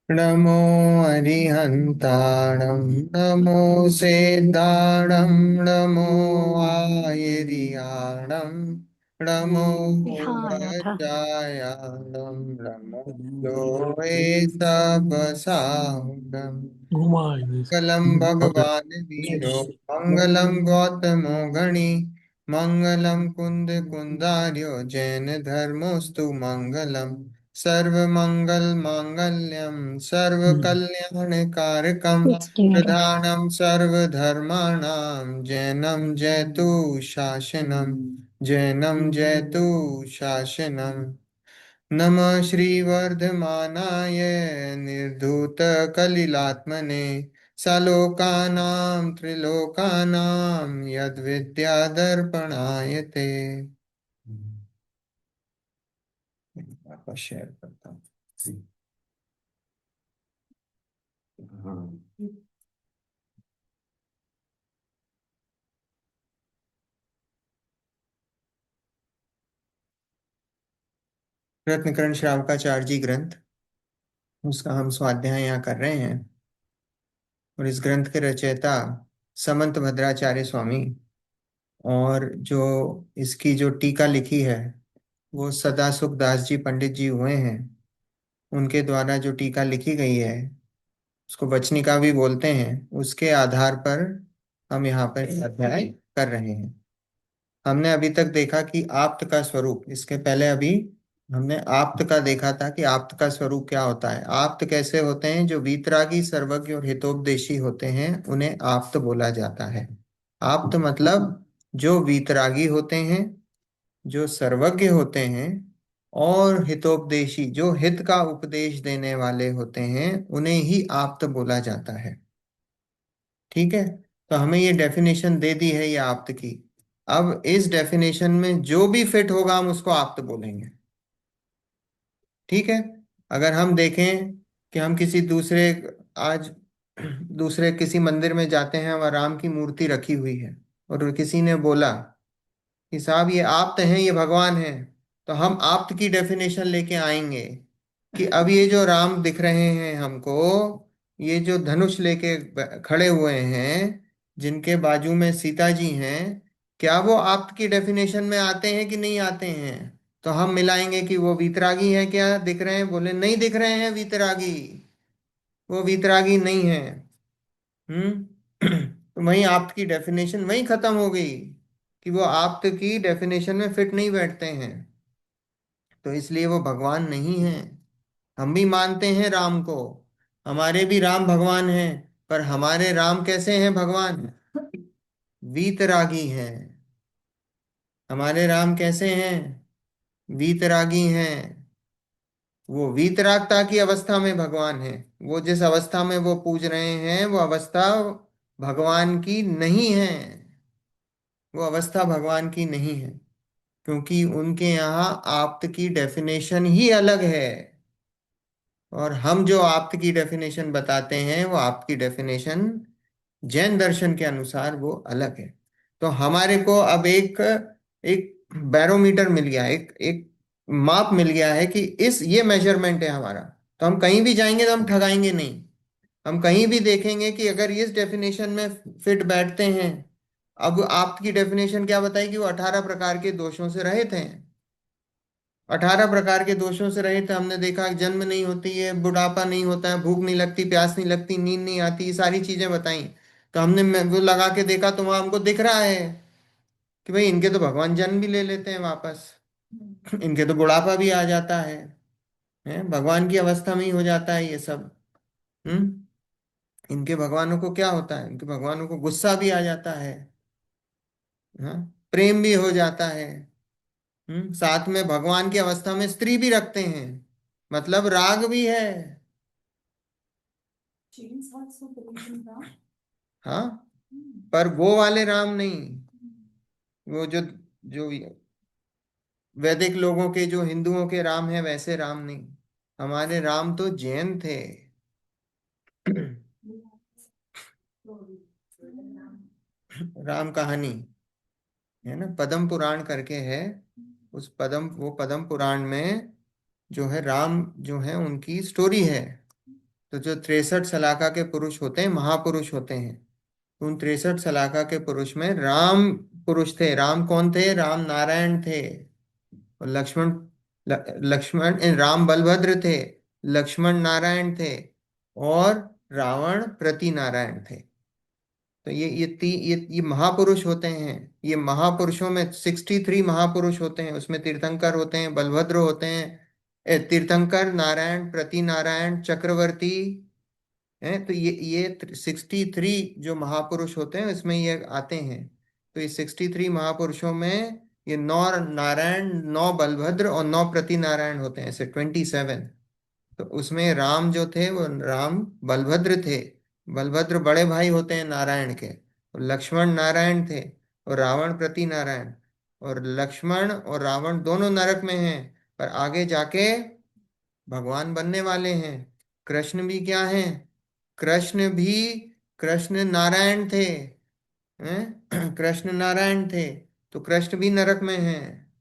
नमो अरिहन्ताणं नमो सेद्दाणं नमो आयर्याणं नमो विहाय था। वज्रायाणं नमो लोहे तपसाहुणम् घुमाए मंगलम भगवान वीरो मंगलम गौतमो गणि मंगलम कुंद कुंदार्यो जैन धर्मोस्तु मंगलम सर्व मंगल मांगल्यम सर्व कल्याण कारकम Sixteen. प्रधानम सर्व धर्माणाम जैनम जयतु शासनम जैनम जयतु शासनम नमः श्रीवर्धमानाय निर्धूतकलिलात्मने सलोकानां त्रिलोकानां यद्विद्यादर्पणाय ते। आपका शेयर करता हूँ। हाँ। रत्नकरण श्रावकाचार्य जी ग्रंथ, उसका हम स्वाध्याय यहाँ कर रहे हैं। और इस ग्रंथ के रचयिता समंत भद्राचार्य स्वामी, और जो इसकी जो टीका लिखी है वो सदा सुख दास जी पंडित जी हुए हैं। उनके द्वारा जो टीका लिखी गई है उसको वचनिका भी बोलते हैं। उसके आधार पर हम यहाँ पर अध्याय कर रहे हैं। हमने अभी तक देखा कि आप्त का स्वरूप, इसके पहले अभी हमने आप्त का देखा था कि आप्त का स्वरूप क्या होता है। आप्त कैसे होते हैं? जो वीतरागी सर्वज्ञ और हितोपदेशी होते हैं उन्हें आप्त बोला जाता है। आप्त मतलब जो वीतरागी होते हैं, जो सर्वज्ञ होते हैं, और हितोपदेशी जो हित का उपदेश देने वाले होते हैं, उन्हें ही आप्त बोला जाता है। ठीक है। तो हमें ये डेफिनेशन दे दी है ये आप्त की। अब इस डेफिनेशन में जो भी फिट होगा हम उसको आप्त बोलेंगे। ठीक है। अगर हम देखें कि हम किसी दूसरे, आज दूसरे किसी मंदिर में जाते हैं, वहाँ राम की मूर्ति रखी हुई है, और किसी ने बोला कि साहब ये आप्त हैं, ये भगवान हैं, तो हम आप्त की डेफिनेशन लेके आएंगे कि अब ये जो राम दिख रहे हैं हमको, ये जो धनुष लेके खड़े हुए हैं, जिनके बाजू में सीता जी हैं, क्या वो आप्त की डेफिनेशन में आते हैं कि नहीं आते हैं? तो हम मिलाएंगे कि वो वीतरागी है क्या, दिख रहे हैं? बोले नहीं दिख रहे हैं वीतरागी, वो वीतरागी नहीं है। तो वहीं आप्त की डेफिनेशन वहीं खत्म हो गई कि वो आप्त की डेफिनेशन में फिट नहीं बैठते हैं, तो इसलिए वो भगवान नहीं है। हम भी मानते हैं राम को, हमारे भी राम भगवान हैं, पर हमारे राम कैसे हैं भगवान? वीतरागी हैं। हमारे राम कैसे हैं? वीतरागी हैं। वो वीतरागता की अवस्था में भगवान है। वो जिस अवस्था में वो पूज रहे हैं वो अवस्था भगवान की नहीं है। वो अवस्था भगवान की नहीं है, क्योंकि उनके यहाँ आप्त की डेफिनेशन ही अलग है। और हम जो आप्त की डेफिनेशन बताते हैं वो आपकी डेफिनेशन जैन दर्शन के अनुसार वो अलग है। तो हमारे को अब एक एक बैरोमीटर मिल गया, एक एक माप मिल गया है कि इस ये मेजरमेंट है हमारा। तो हम कहीं भी जाएंगे तो हम ठगाएंगे नहीं। हम कहीं भी देखेंगे कि अगर इस डेफिनेशन में फिट बैठते हैं। अब आपकी डेफिनेशन क्या बताई कि वो 18 प्रकार के दोषों से रहित हैं। 18 प्रकार के दोषों से रहित है। हमने देखा कि जन्म नहीं होती है, बुढ़ापा नहीं होता है, भूख नहीं लगती, प्यास नहीं लगती, नींद नहीं आती, ये सारी चीजें बताई। तो हमने वो लगा के देखा तो वहां हमको दिख रहा है कि भाई इनके तो भगवान जन्म भी ले लेते हैं वापस, इनके तो बुढ़ापा भी आ जाता है, भगवान की अवस्था में ही हो जाता है ये सब। हम्म। इनके भगवानों को क्या होता है? इनके भगवानों को गुस्सा भी आ जाता है, हाँ, प्रेम भी हो जाता है। साथ में भगवान की अवस्था में स्त्री भी रखते हैं, मतलब राग भी है। हाँ, पर वो वाले राम नहीं। वो जो जो वैदिक लोगों के, जो हिंदुओं के राम है वैसे राम नहीं। हमारे राम तो जैन थे। राम कहानी है ना, पद्म पुराण करके है। उस पद्म पुराण में जो है राम जो है उनकी स्टोरी है। तो जो 63 सलाखा के पुरुष होते हैं, महापुरुष होते हैं, उन 63 सलाखा के पुरुष में राम पुरुष थे। राम कौन थे? राम नारायण थे। और लक्ष्मण राम बलभद्र थे, लक्ष्मण नारायण थे, और रावण प्रति नारायण थे। तो ये महापुरुष होते हैं। ये महापुरुषों में 63 महापुरुष होते हैं, उसमें तीर्थंकर होते हैं, बलभद्र होते हैं, तीर्थंकर, नारायण, प्रति नारायण, चक्रवर्ती हैं। तो ये 63 जो महापुरुष होते हैं इसमें ये आते हैं। तो ये 63 महापुरुषों में ये 9 नारायण, 9 बलभद्र और 9 प्रति नारायण होते हैं, ऐसे 27। तो उसमें राम जो थे वो राम बलभद्र थे। बलभद्र बड़े भाई होते हैं नारायण के। और लक्ष्मण नारायण थे, और रावण प्रति नारायण। और लक्ष्मण और रावण दोनों नरक में हैं, पर आगे जाके भगवान बनने वाले हैं। कृष्ण भी क्या हैं? कृष्ण भी, कृष्ण नारायण थे, हैं? कृष्ण नारायण थे, तो कृष्ण भी नरक में हैं।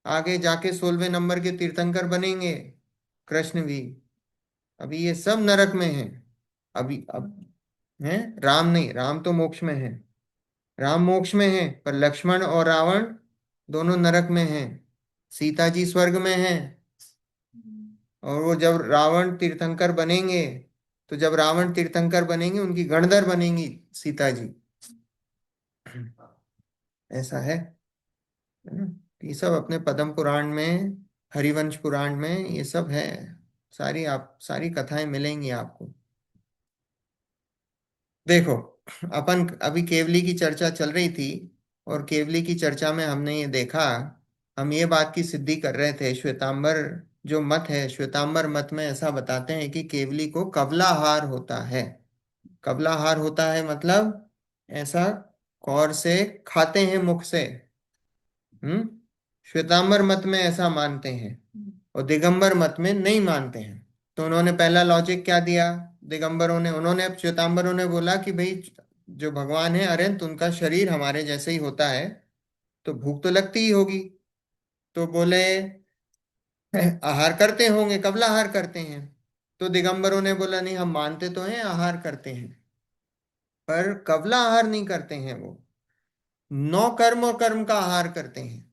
आगे जाके 16वें नंबर के तीर्थंकर बनेंगे कृष्ण भी। अभी ये सब नरक में हैं। अभी अब हैं, राम नहीं, राम तो मोक्ष में है। राम मोक्ष में है, पर लक्ष्मण और रावण दोनों नरक में हैं। सीता जी स्वर्ग में हैं। और वो जब रावण तीर्थंकर बनेंगे, तो जब रावण तीर्थंकर बनेंगे उनकी गणधर बनेंगी सीता जी। ऐसा है ना? ये सब अपने पद्म पुराण में, हरिवंश पुराण में ये सब है। सारी कथाएं मिलेंगी आपको। देखो, अपन अभी केवली की चर्चा चल रही थी, और केवली की चर्चा में हमने ये देखा, हम ये बात की सिद्धि कर रहे थे, श्वेतांबर जो मत है, श्वेतांबर मत में ऐसा बताते हैं कि केवली को कबलाहार होता है। कबलाहार होता है मतलब ऐसा कौर से खाते हैं मुख से। हम्म। श्वेतांबर मत में ऐसा मानते हैं, और दिगंबर मत में नहीं मानते हैं। तो उन्होंने पहला लॉजिक क्या दिया? दिगंबरों ने, उन्होंने, श्वेतांबरों ने बोला कि भाई जो भगवान है अरिहंत, उनका शरीर हमारे जैसे ही होता है, तो भूख तो लगती ही होगी। तो बोले आहार करते होंगे, कबला आहार करते हैं। तो दिगंबरों ने बोला नहीं, हम मानते तो हैं आहार करते हैं, पर कबला आहार नहीं करते हैं वो। नौ कर्म और कर्म का आहार करते हैं।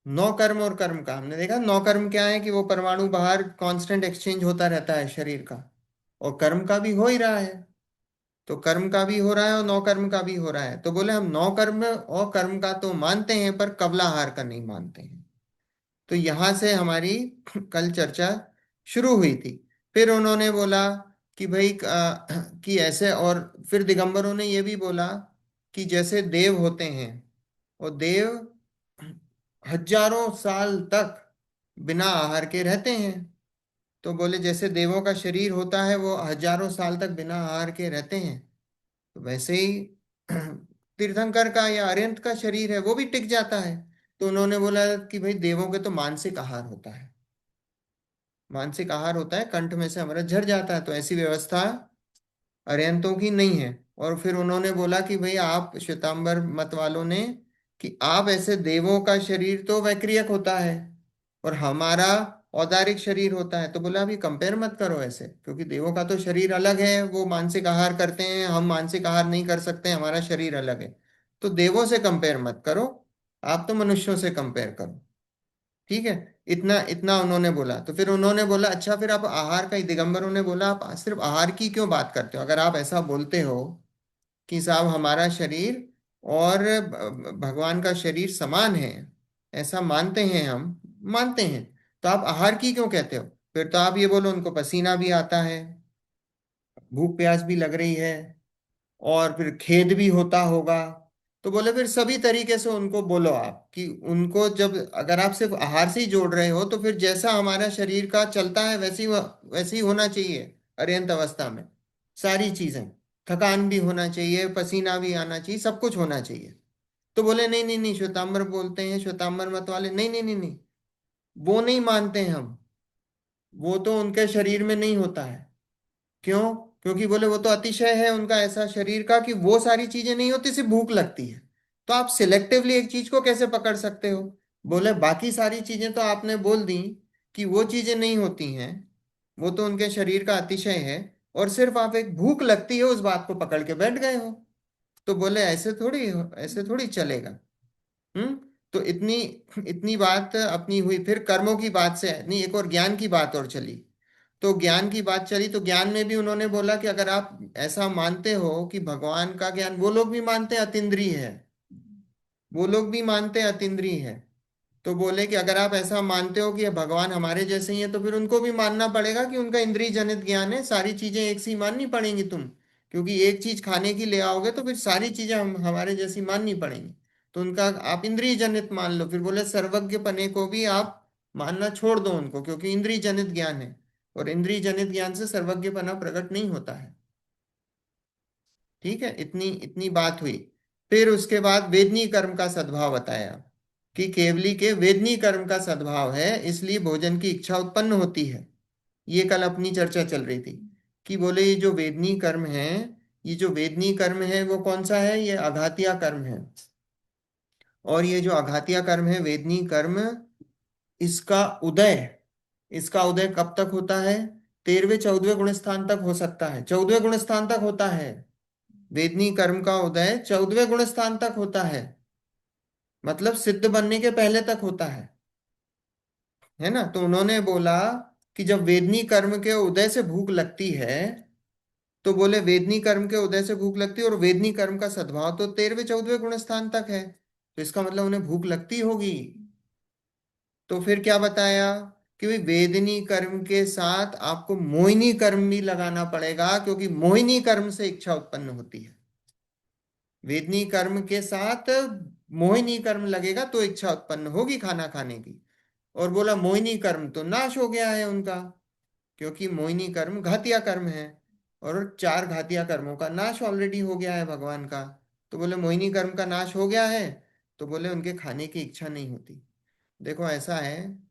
नौ कर्म और कर्म का हमने देखा, नौ कर्म क्या है कि वो परमाणु बाहर कांस्टेंट एक्सचेंज होता रहता है शरीर का, और कर्म का भी हो ही रहा है। तो कर्म का भी हो रहा है और नौ कर्म का भी हो रहा है। तो बोले हम नौ कर्म और कर्म का तो मानते हैं, पर कबलाहार का नहीं मानते हैं। तो यहां से हमारी कल चर्चा शुरू हुई थी। फिर उन्होंने बोला कि भाई कि ऐसे, और फिर दिगंबरों ने ये भी बोला कि जैसे देव होते हैं, और देव हजारों साल तक बिना आहार के रहते हैं। तो बोले जैसे देवों का शरीर होता है वो हजारों साल तक बिना आहार के रहते हैं, तो वैसे ही तीर्थंकर का या अरिहंत का शरीर है वो भी टिक जाता है। तो उन्होंने बोला कि भाई देवों के तो मानसिक आहार होता है, मानसिक आहार होता है, कंठ में से अमृत झर जाता है, तो ऐसी व्यवस्था अरिहंतों की नहीं है। और फिर उन्होंने बोला कि भाई आप श्वेतांबर मत वालों ने, कि आप ऐसे, देवों का शरीर तो वैक्रियक होता है और हमारा औदारिक शरीर होता है। तो बोला अभी कंपेयर मत करो ऐसे, क्योंकि देवों का तो शरीर अलग है, वो मानसिक आहार करते हैं, हम मानसिक आहार नहीं कर सकते, हमारा शरीर अलग है। तो देवों से कंपेयर मत करो, आप तो मनुष्यों से कंपेयर करो। ठीक है, इतना इतना उन्होंने बोला। तो फिर उन्होंने बोला अच्छा, फिर आप आहार का ही, दिगंबरों ने बोला आप सिर्फ आहार की क्यों बात करते हो? अगर आप ऐसा बोलते हो कि साहब हमारा शरीर और भगवान का शरीर समान है, ऐसा मानते हैं हम, मानते हैं, तो आप आहार की क्यों कहते हो? फिर तो आप ये बोलो उनको पसीना भी आता है, भूख प्यास भी लग रही है, और फिर खेद भी होता होगा। तो बोले फिर सभी तरीके से उनको बोलो आप, कि उनको जब, अगर आप सिर्फ आहार से ही जोड़ रहे हो, तो फिर जैसा हमारा शरीर का चलता है वैसे ही होना चाहिए अरिहंत अवस्था में। सारी चीजें, थकान भी होना चाहिए, पसीना भी आना चाहिए, सब कुछ होना चाहिए। तो बोले नहीं नहीं नहीं, श्वेतांबर बोलते हैं, श्वेतांबर मत वाले, नहीं नहीं नहीं नहीं, वो नहीं मानते हैं हम, वो तो उनके शरीर में नहीं होता है। क्यों? क्योंकि बोले वो तो अतिशय है उनका ऐसा शरीर का कि वो सारी चीजें नहीं होती, सिर्फ भूख लगती है। तो आप सिलेक्टिवली एक चीज को कैसे पकड़ सकते हो? बोले बाकी सारी चीजें तो आपने बोल दी कि वो चीजें नहीं होती हैं, वो तो उनके शरीर का अतिशय है, और सिर्फ आप एक भूख लगती है उस बात को पकड़ के बैठ गए हो। तो बोले ऐसे थोड़ी चलेगा। हम्म। तो इतनी इतनी बात अपनी हुई, फिर कर्मों की बात से नहीं, एक और ज्ञान की बात और चली। तो ज्ञान की बात चली, तो ज्ञान में भी उन्होंने बोला कि अगर आप ऐसा मानते हो कि भगवान का ज्ञान, वो लोग भी मानते हैं अतीन्द्रिय है, वो लोग भी मानते हैं अतीन्द्रिय है। तो बोले कि अगर आप ऐसा मानते हो कि ये भगवान हमारे जैसे ही है, तो फिर उनको भी मानना पड़ेगा कि उनका इंद्रिय जनित ज्ञान है, सारी चीजें एक सी माननी पड़ेंगी तुम। क्योंकि एक चीज खाने की ले आओगे तो फिर सारी चीजें हम हमारे जैसी माननी पड़ेंगी। तो उनका आप इंद्रिय जनित मान लो। फिर बोले सर्वज्ञ पने को भी आप मानना छोड़ दो उनको, क्योंकि इंद्रिय जनित ज्ञान है, और इंद्रिय जनित ज्ञान से सर्वज्ञपना प्रकट नहीं होता है। ठीक है, इतनी इतनी बात हुई। फिर उसके बाद वेदनी कर्म का सद्भाव बताया, कि केवली के वेदनी कर्म का सद्भाव है, इसलिए भोजन की इच्छा उत्पन्न होती है। ये कल अपनी चर्चा चल रही थी, कि बोले ये जो वेदनी कर्म है, ये जो वेदनी कर्म है वो कौन सा है, ये आघातिया कर्म है। और ये जो आघातिया कर्म है वेदनी कर्म, इसका उदय इसका उदय कब तक होता है, 13वें 14वें गुण स्थान तक हो सकता है, 14वें गुण स्थान तक होता है। वेदनी कर्म का उदय 14वें गुण स्थान तक होता है, मतलब सिद्ध बनने के पहले तक होता है ना। तो उन्होंने बोला कि जब वेदनी कर्म के उदय से भूख लगती है, तो बोले वेदनी कर्म के उदय से भूख लगती है, और वेदनी कर्म का सद्भाव तो 13वें 14वें गुण स्थान तक है, तो इसका मतलब उन्हें भूख लगती होगी। तो फिर क्या बताया, कि भाई वेदनी कर्म के साथ आपको मोहिनी कर्म भी लगाना पड़ेगा, क्योंकि मोहिनी कर्म से इच्छा उत्पन्न होती है। वेदनी कर्म के साथ मोहिनी कर्म लगेगा तो इच्छा उत्पन्न होगी खाना खाने की। और बोला मोहिनी कर्म तो नाश हो गया है उनका, क्योंकि मोहिनी कर्म घातिया कर्म है, और 4 घातिया कर्मों का नाश ऑलरेडी हो गया है भगवान का। तो बोले मोहिनी कर्म का नाश हो गया है, तो बोले उनके खाने की इच्छा नहीं होती। देखो ऐसा है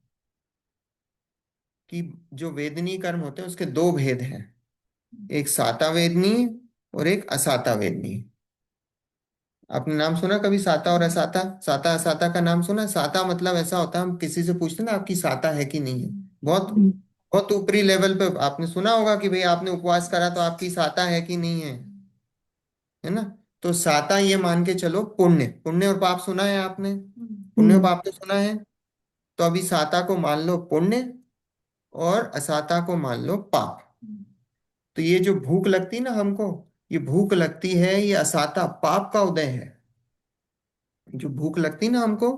कि जो वेदनी कर्म होते हैं उसके दो भेद हैं, एक साता वेदनी और एक असाता वेदनी। आपने नाम सुना कभी साता और असाता, साता असाता का नाम सुना? साता मतलब ऐसा होता है, हम किसी से पूछते हैं ना आपकी साता है कि नहीं है, बहुत बहुत ऊपरी लेवल पे आपने सुना होगा कि भाई आपने उपवास करा तो आपकी साता है कि नहीं है, है ना। तो साता ये मान के चलो, पुण्य पुण्य और पाप सुना है आपने, पुण्य और पाप तो सुना है। तो अभी साता को मान लो पुण्य, और असाता को मान लो पाप। तो ये जो भूख लगती ना हमको, ये भूख लगती है, ये असाता पाप का उदय है। जो भूख लगती ना हमको,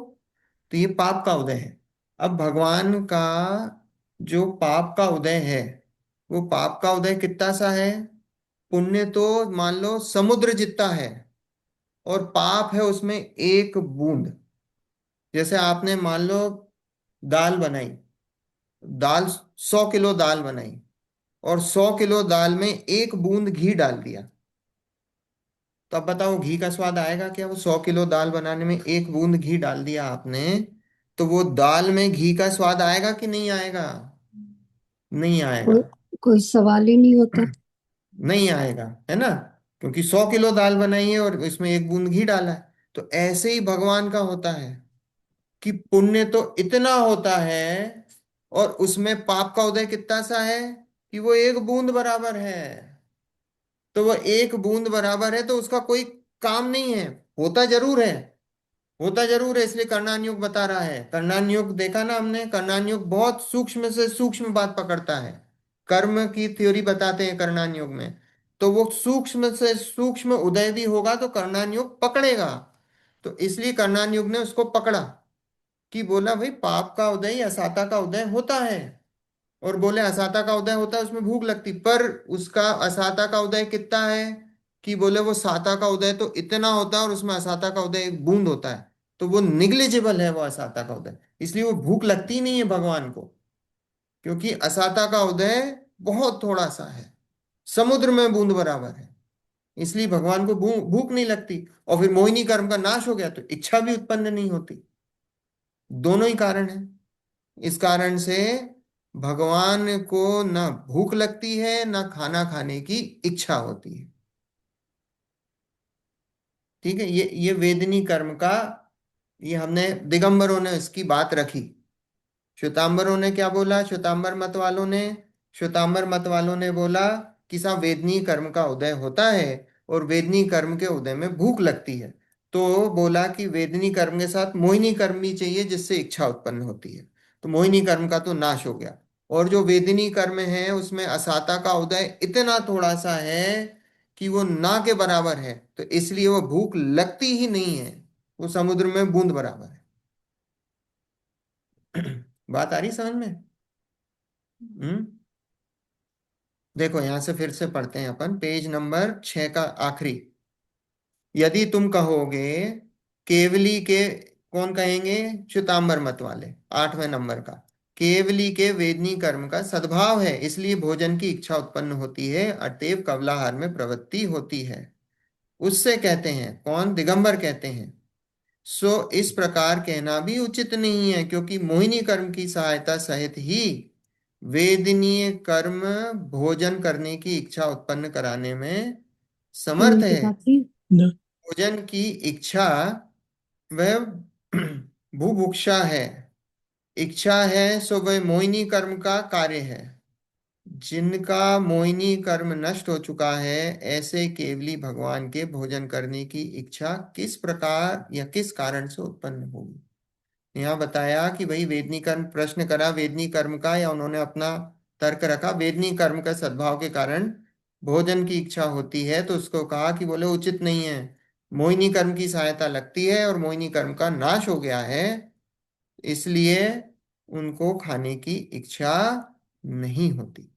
तो ये पाप का उदय है। अब भगवान का जो पाप का उदय है, वो पाप का उदय कितना सा है, पुण्य तो मान लो समुद्र जितना है, और पाप है उसमें एक बूंद। जैसे आपने मान लो दाल बनाई, दाल 100 किलो दाल बनाई, और 100 किलो दाल में एक बूंद घी डाल दिया, तो अब बताओ घी का स्वाद आएगा क्या? वो 100 किलो दाल बनाने में एक बूंद घी डाल दिया आपने, तो वो दाल में घी का स्वाद आएगा कि नहीं आएगा? नहीं आएगा। कोई सवाल ही नहीं होता। नहीं आएगा, है ना, क्योंकि 100 किलो दाल बनाई है और इसमें एक बूंद घी डाला है। तो ऐसे ही भगवान का होता है, कि पुण्य तो इतना होता है, और उसमें पाप का उदय कितना सा है, कि वो एक बूंद बराबर है। तो वो एक बूंद बराबर है, तो उसका कोई काम नहीं है। होता जरूर है, होता जरूर है, इसलिए कर्णान युग बता रहा है। कर्णान युग देखा ना हमने, कर्णान युग बहुत सूक्ष्म से सूक्ष्म बात पकड़ता है। कर्म की थ्योरी बताते हैं कर्णान युग में, तो वो सूक्ष्म से सूक्ष्म उदय भी होगा तो कर्णान युग पकड़ेगा। तो इसलिए कर्णान युग ने उसको पकड़ा, कि बोला भाई पाप का उदय या साता का उदय होता है। और बोले असाता का उदय होता है उसमें भूख लगती, पर उसका असाता का उदय कितना है, कि बोले वो साता का उदय तो इतना होता है, और उसमें असाता का उदय एक बूंद होता है। तो वो निग्लिजिबल है वो असाता का उदय, इसलिए वो भूख लगती ही नहीं है भगवान को, क्योंकि असाता का उदय बहुत थोड़ा सा है, समुद्र में बूंद बराबर है। इसलिए भगवान को भूख नहीं लगती। और फिर मोहिनी कर्म का नाश हो गया तो इच्छा भी उत्पन्न नहीं होती। दोनों ही कारण है। इस कारण से भगवान को ना भूख लगती है ना खाना खाने की इच्छा होती है। ठीक है, ये वेदनी कर्म का, ये हमने दिगंबरों ने इसकी बात रखी। श्वेतांबरों ने क्या बोला, श्वेतांबर मत वालों ने, श्वेतांबर मत वालों ने बोला कि साहब वेदनीय कर्म का उदय होता है और वेदनीय कर्म के उदय में भूख लगती है। तो बोला कि वेदनीय कर्म के साथ मोहिनी कर्म भी चाहिए जिससे इच्छा उत्पन्न होती है। तो मोहिनी कर्म का तो नाश हो गया। और जो वेदनीय कर्म है उसमें असाता का उदय इतना थोड़ा सा है कि वो ना के बराबर है, तो इसलिए वो भूख लगती ही नहीं है। वो समुद्र में बूंद बराबर है। बात आ रही समझ में? हम्म। देखो यहां से फिर से पढ़ते हैं अपन, पेज नंबर 6 का आखिरी। यदि तुम कहोगे केवली के, कौन कहेंगे? श्वेतांबर मत वाले, 8वें नंबर का। केवली के वेदनी कर्म का सद्भाव है इसलिए भोजन की इच्छा उत्पन्न होती है, अतएव कवलाहार में प्रवृत्ति होती है। उससे कहते हैं, कौन? दिगंबर कहते हैं, सो इस प्रकार कहना भी उचित नहीं है, क्योंकि मोहिनी कर्म की सहायता सहित ही वेदनीय कर्म भोजन करने की इच्छा उत्पन्न कराने में समर्थ उनके है। साथ ही न। भोजन की इच्छा वह बुभुक्षा है। इच्छा है सो वह मोहिनी कर्म का कार्य है। जिनका मोहिनी कर्म नष्ट हो चुका है, ऐसे केवली भगवान के भोजन करने की इच्छा किस प्रकार या किस कारण से उत्पन्न होगी? यहाँ बताया कि भाई वेदनी कर्म, प्रश्न करा वेदनी कर्म का, या उन्होंने अपना तर्क रखा वेदनी कर्म का सद्भाव के कारण भोजन की इच्छा होती है, तो उसको कहा कि बोले उचित नहीं है। मोहिनी कर्म की सहायता लगती है और मोहिनी कर्म का नाश हो गया है, इसलिए उनको खाने की इच्छा नहीं होती।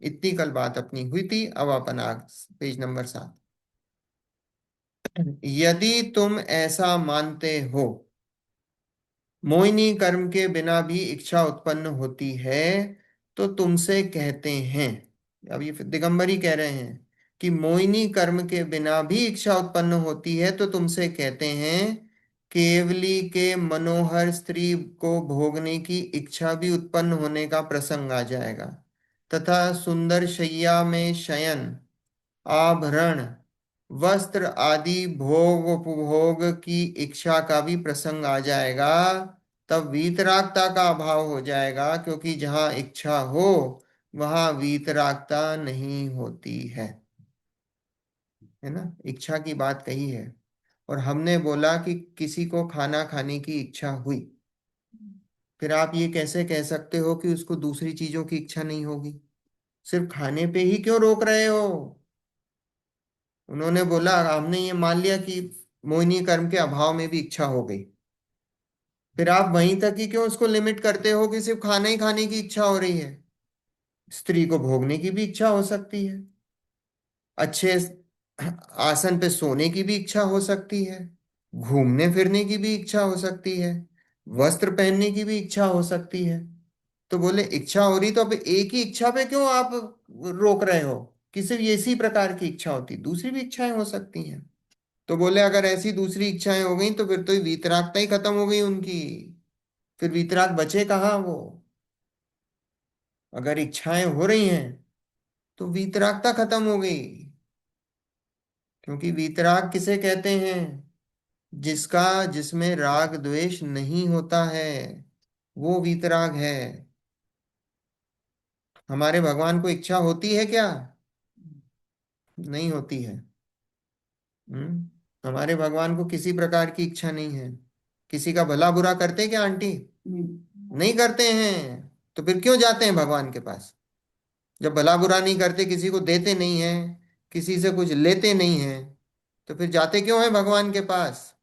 इतनी कल बात अपनी हुई थी। अब अपन पेज नंबर 7। यदि तुम ऐसा मानते हो मोहिनी कर्म के बिना भी इच्छा उत्पन्न होती है, तो तुमसे कहते हैं, अब ये दिगंबर ही कह रहे हैं कि मोहिनी कर्म के बिना भी इच्छा उत्पन्न होती है, तो तुमसे कहते हैं केवली के मनोहर स्त्री को भोगने की इच्छा भी उत्पन्न होने का प्रसंग आ जाएगा, तथा सुंदर शैया में शयन, आभरण, वस्त्र आदि भोग उपभोग की इच्छा का भी प्रसंग आ जाएगा। तब वीतरागता का अभाव हो जाएगा, क्योंकि जहां इच्छा हो वहां वीतरागता नहीं होती है ना? इच्छा की बात कही है। और हमने बोला कि किसी को खाना खाने की इच्छा हुई, फिर आप ये कैसे कह सकते हो कि उसको दूसरी चीजों की इच्छा नहीं होगी? सिर्फ खाने पे ही क्यों रोक रहे हो? उन्होंने बोला हमने ये मान लिया कि मोहिनी कर्म के अभाव में भी इच्छा हो गई, फिर आप वहीं तक ही क्यों उसको लिमिट करते हो कि सिर्फ खाना ही खाने की इच्छा हो रही है? स्त्री को भोगने की भी इच्छा हो सकती है, अच्छे आसन पे सोने की भी इच्छा हो सकती है, घूमने फिरने की भी इच्छा हो सकती है, वस्त्र पहनने की भी इच्छा हो सकती है। तो बोले इच्छा हो रही, तो अब एक ही इच्छा पे क्यों आप रोक रहे हो? कि सिर्फ इसी प्रकार की इच्छा होती, दूसरी भी इच्छाएं हो सकती हैं। तो बोले अगर ऐसी दूसरी इच्छाएं हो गई तो फिर तो वीतरागता ही खत्म हो गई उनकी, फिर वीतराग बचे कहाँ वो? अगर इच्छाएं हो रही हैं तो वीतरागता खत्म हो गई। क्योंकि वीतराग किसे कहते हैं? जिसका जिसमें राग द्वेष नहीं होता है, वो वीतराग है। हमारे भगवान को इच्छा होती है क्या? नहीं होती है। हमारे भगवान को किसी प्रकार की इच्छा नहीं है। किसी का भला बुरा करते क्या आंटी? नहीं करते हैं। तो फिर क्यों जाते हैं भगवान के पास? जब भला बुरा नहीं करते, किसी को देते नहीं है, किसी से कुछ लेते नहीं है, तो फिर जाते क्यों है भगवान के पास?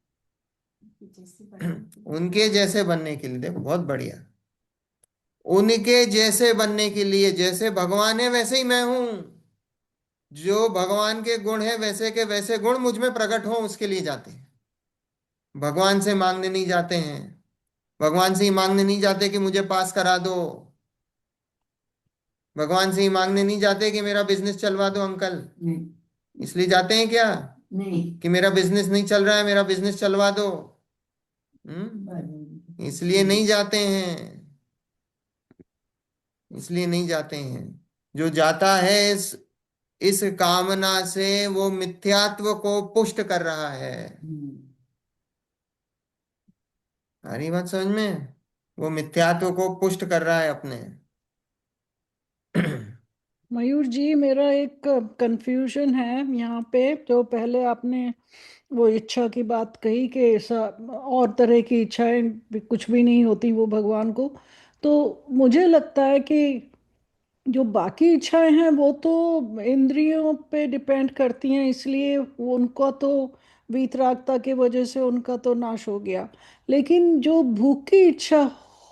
उनके जैसे बनने के लिए। देखो बहुत बढ़िया, उनके जैसे बनने के लिए, जैसे भगवान है वैसे ही मैं हूं। जो भगवान के गुण है वैसे के वैसे गुण मुझ में प्रकट हो, उसके लिए जाते हैं। भगवान से मांगने नहीं जाते हैं। भगवान से ही मांगने नहीं जाते कि मुझे पास करा दो। भगवान से ही मांगने नहीं जाते कि मेरा बिजनेस चलवा दो अंकल। इसलिए जाते हैं क्या? कि मेरा बिजनेस नहीं चल रहा है, मेरा बिजनेस चलवा दो। इसलिए नहीं जाते हैं। इसलिए नहीं जाते हैं। जो जाता है इस कामना से, वो मिथ्यात्व को पुष्ट कर रहा है। आ रही बात समझ में? वो मिथ्यात्व को पुष्ट कर रहा है अपने। मयूर जी, मेरा एक कंफ्यूजन है यहाँ पे। जो पहले आपने वो इच्छा की बात कही कि ऐसा और तरह की इच्छाएं कुछ भी नहीं होती वो भगवान को, तो मुझे लगता है कि जो बाकी इच्छाएं हैं वो तो इंद्रियों पे डिपेंड करती हैं, इसलिए वो उनका तो वीतरागता की वजह से उनका तो नाश हो गया। लेकिन जो भूख की इच्छा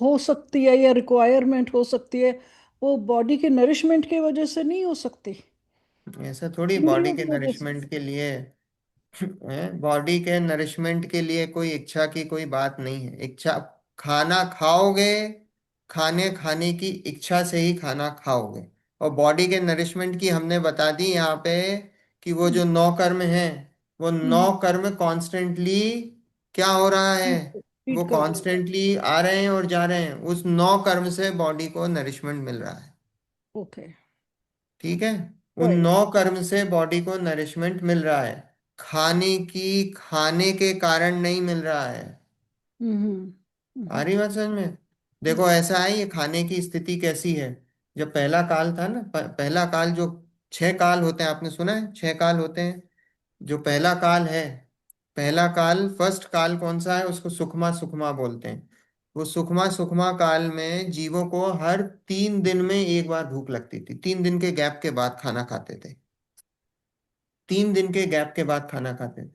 हो सकती है या रिक्वायरमेंट हो सकती है, वो बॉडी के नरिशमेंट की वजह से नहीं हो सकती, ऐसा थोड़ी बॉडी इंद्रियों के की वजह से। नरिशमेंट के लिए बॉडी के नरिशमेंट के लिए कोई इच्छा की कोई बात नहीं है। इच्छा, खाना खाओगे, खाने खाने की इच्छा से ही खाना खाओगे। और बॉडी के नरिशमेंट की हमने बता दी यहाँ पे कि वो जो नौ कर्म है, वो नौ हम्म। कर्म कॉन्स्टेंटली क्या हो रहा है, वो फीड कर रहे हैं। कॉन्स्टेंटली आ रहे हैं और जा रहे हैं। उस नौ कर्म से बॉडी को नरिशमेंट मिल रहा है। ओके। ठीक है, उन राइट। नौ कर्म से बॉडी को नरिशमेंट मिल रहा है। खाने की, खाने के कारण नहीं मिल रहा है। हम्म। आ हम्म। रही बात समझ में? देखो ऐसा है, ये खाने की स्थिति कैसी है। जब पहला काल था ना, पहला काल जो, छह काल होते हैं, आपने सुना है छह काल होते हैं। जो पहला काल है, पहला काल, फर्स्ट काल कौन सा है, उसको सुखमा सुखमा बोलते हैं। वो सुखमा सुखमा काल में जीवों को हर 3 दिन में एक बार भूख लगती थी। 3 दिन के गैप के बाद खाना खाते थे। 3 दिन के गैप के बाद खाना खाते थे।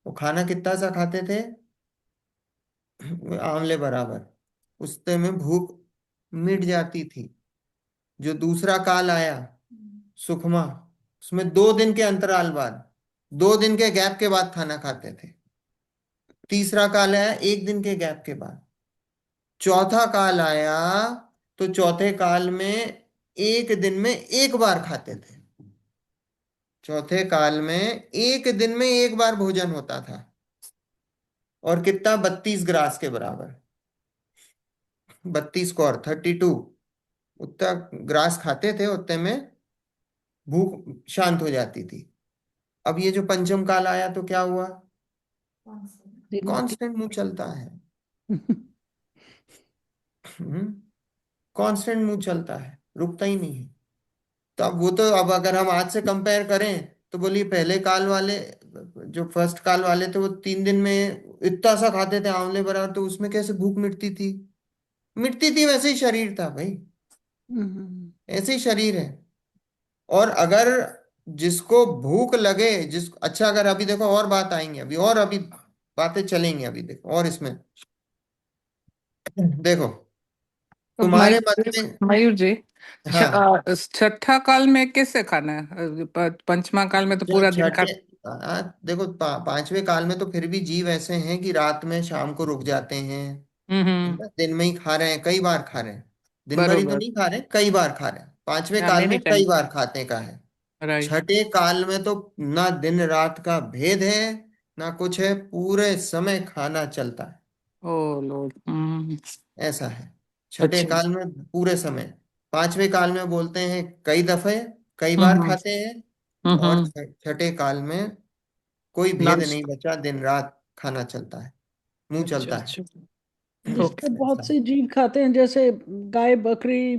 वो खाना कितना सा खाते थे? आंवले बराबर। उससे में भूख मिट जाती थी। जो दूसरा काल आया, सुखमा, उसमें 2 दिन के अंतराल बाद, 2 दिन के गैप के बाद खाना खाते थे। तीसरा काल आया 1 दिन के गैप के बाद। चौथा काल आया तो चौथे काल में 1 दिन में एक बार खाते थे। चौथे काल में 1 दिन में एक बार भोजन होता था। और कितना? 32 ग्रास के बराबर। 32 और 32, उतना ग्रास खाते थे, उतने में भूख शांत हो जाती थी। अब ये जो पंचम काल आया तो क्या हुआ? दिन में कांस्टेंट मुंह चलता है। कांस्टेंट मुंह चलता है, रुकता ही नहीं है। तो अब वो तो, अब अगर हम आज से कंपेयर करें तो बोलिए, पहले काल वाले, जो फर्स्ट काल वाले थे, वो 3 दिन में इतना सा खाते थे आंवले बराबर, तो उसमें कैसे भूख मिटती थी? मिटती थी, वैसे ही शरीर था भाई। हम्म। ऐसे ही शरीर है। और अगर जिसको भूख लगे, जिस, अच्छा अगर अभी देखो और बात आएंगे अभी, और अभी बातें चलेंगी अभी, देखो और इसमें, देखो तो तुम्हारे मत में। मयूर जी, हाँ, छठा काल में कैसे खाना है? पंचमा काल में तो जो पूरा दिन खा। छठे, देखो पांचवें काल में तो फिर भी जीव ऐसे हैं कि रात में शाम को रुक जाते हैं। है हम्म। ना? दिन में ही खा रहे हैं, कई बार खा रहे हैं। दिन भर ही तो बरोबर। नहीं खा रहे, कई बार खा रहे हैं। पांचवें या काल मेनी में टाइम। कई बार खाते का है। राइट। छठे काल में तो ना दिन रात का भेद है, ना कुछ है, पूरे समय खाना चलता है। ओ लॉर्ड। ऐसा है छठे अच्छा। काल में, पूरे समय। पांचवें काल में बोलते हैं कई दफे, कई बार हम्म। खाते हैं। और हम्म। छठे काल में कोई भेद नॉन। नहीं बचा, दिन रात खाना चलता है, मुंह अच्छा चलता है। अच्छा। ओके। जिससे बहुत ऐसा है। से जीव खाते हैं, जैसे गाय बकरी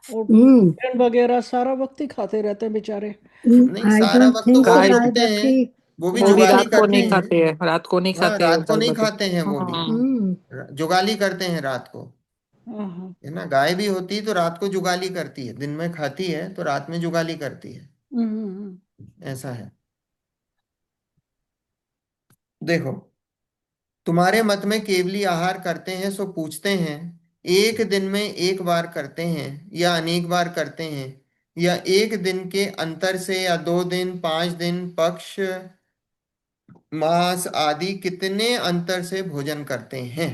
और हम्म। हिरण वगैरह, सारा वक्त ही खाते रहते हैं बेचारे। नहीं, आई सारा डोंट वक्त तो थिंक वो सो गाय गाय रुकते हैं, बकरी। वो भी वो भी जुगाली रात को करते नहीं हैं। खाते हैं, रात को नहीं हाँ, खाते हैं रात को गाय नहीं बकरी। खाते हैं वो भी, हम्म। जुगाली करते हैं रात को। हाँ हाँ। है ना, गाय भी होती तो रात को जुगाली करती है, दिन में खाती है तो रात में जुगाली करती है। हम्म। ऐसा है। देखो, तुम्हारे मत में केवली आहार करते हैं सो पूछते हैं, एक दिन में एक बार करते हैं या अनेक बार करते हैं, या एक दिन के अंतर से, या 2 दिन, 5 दिन, पक्ष, मांस आदि कितने अंतर से भोजन करते हैं।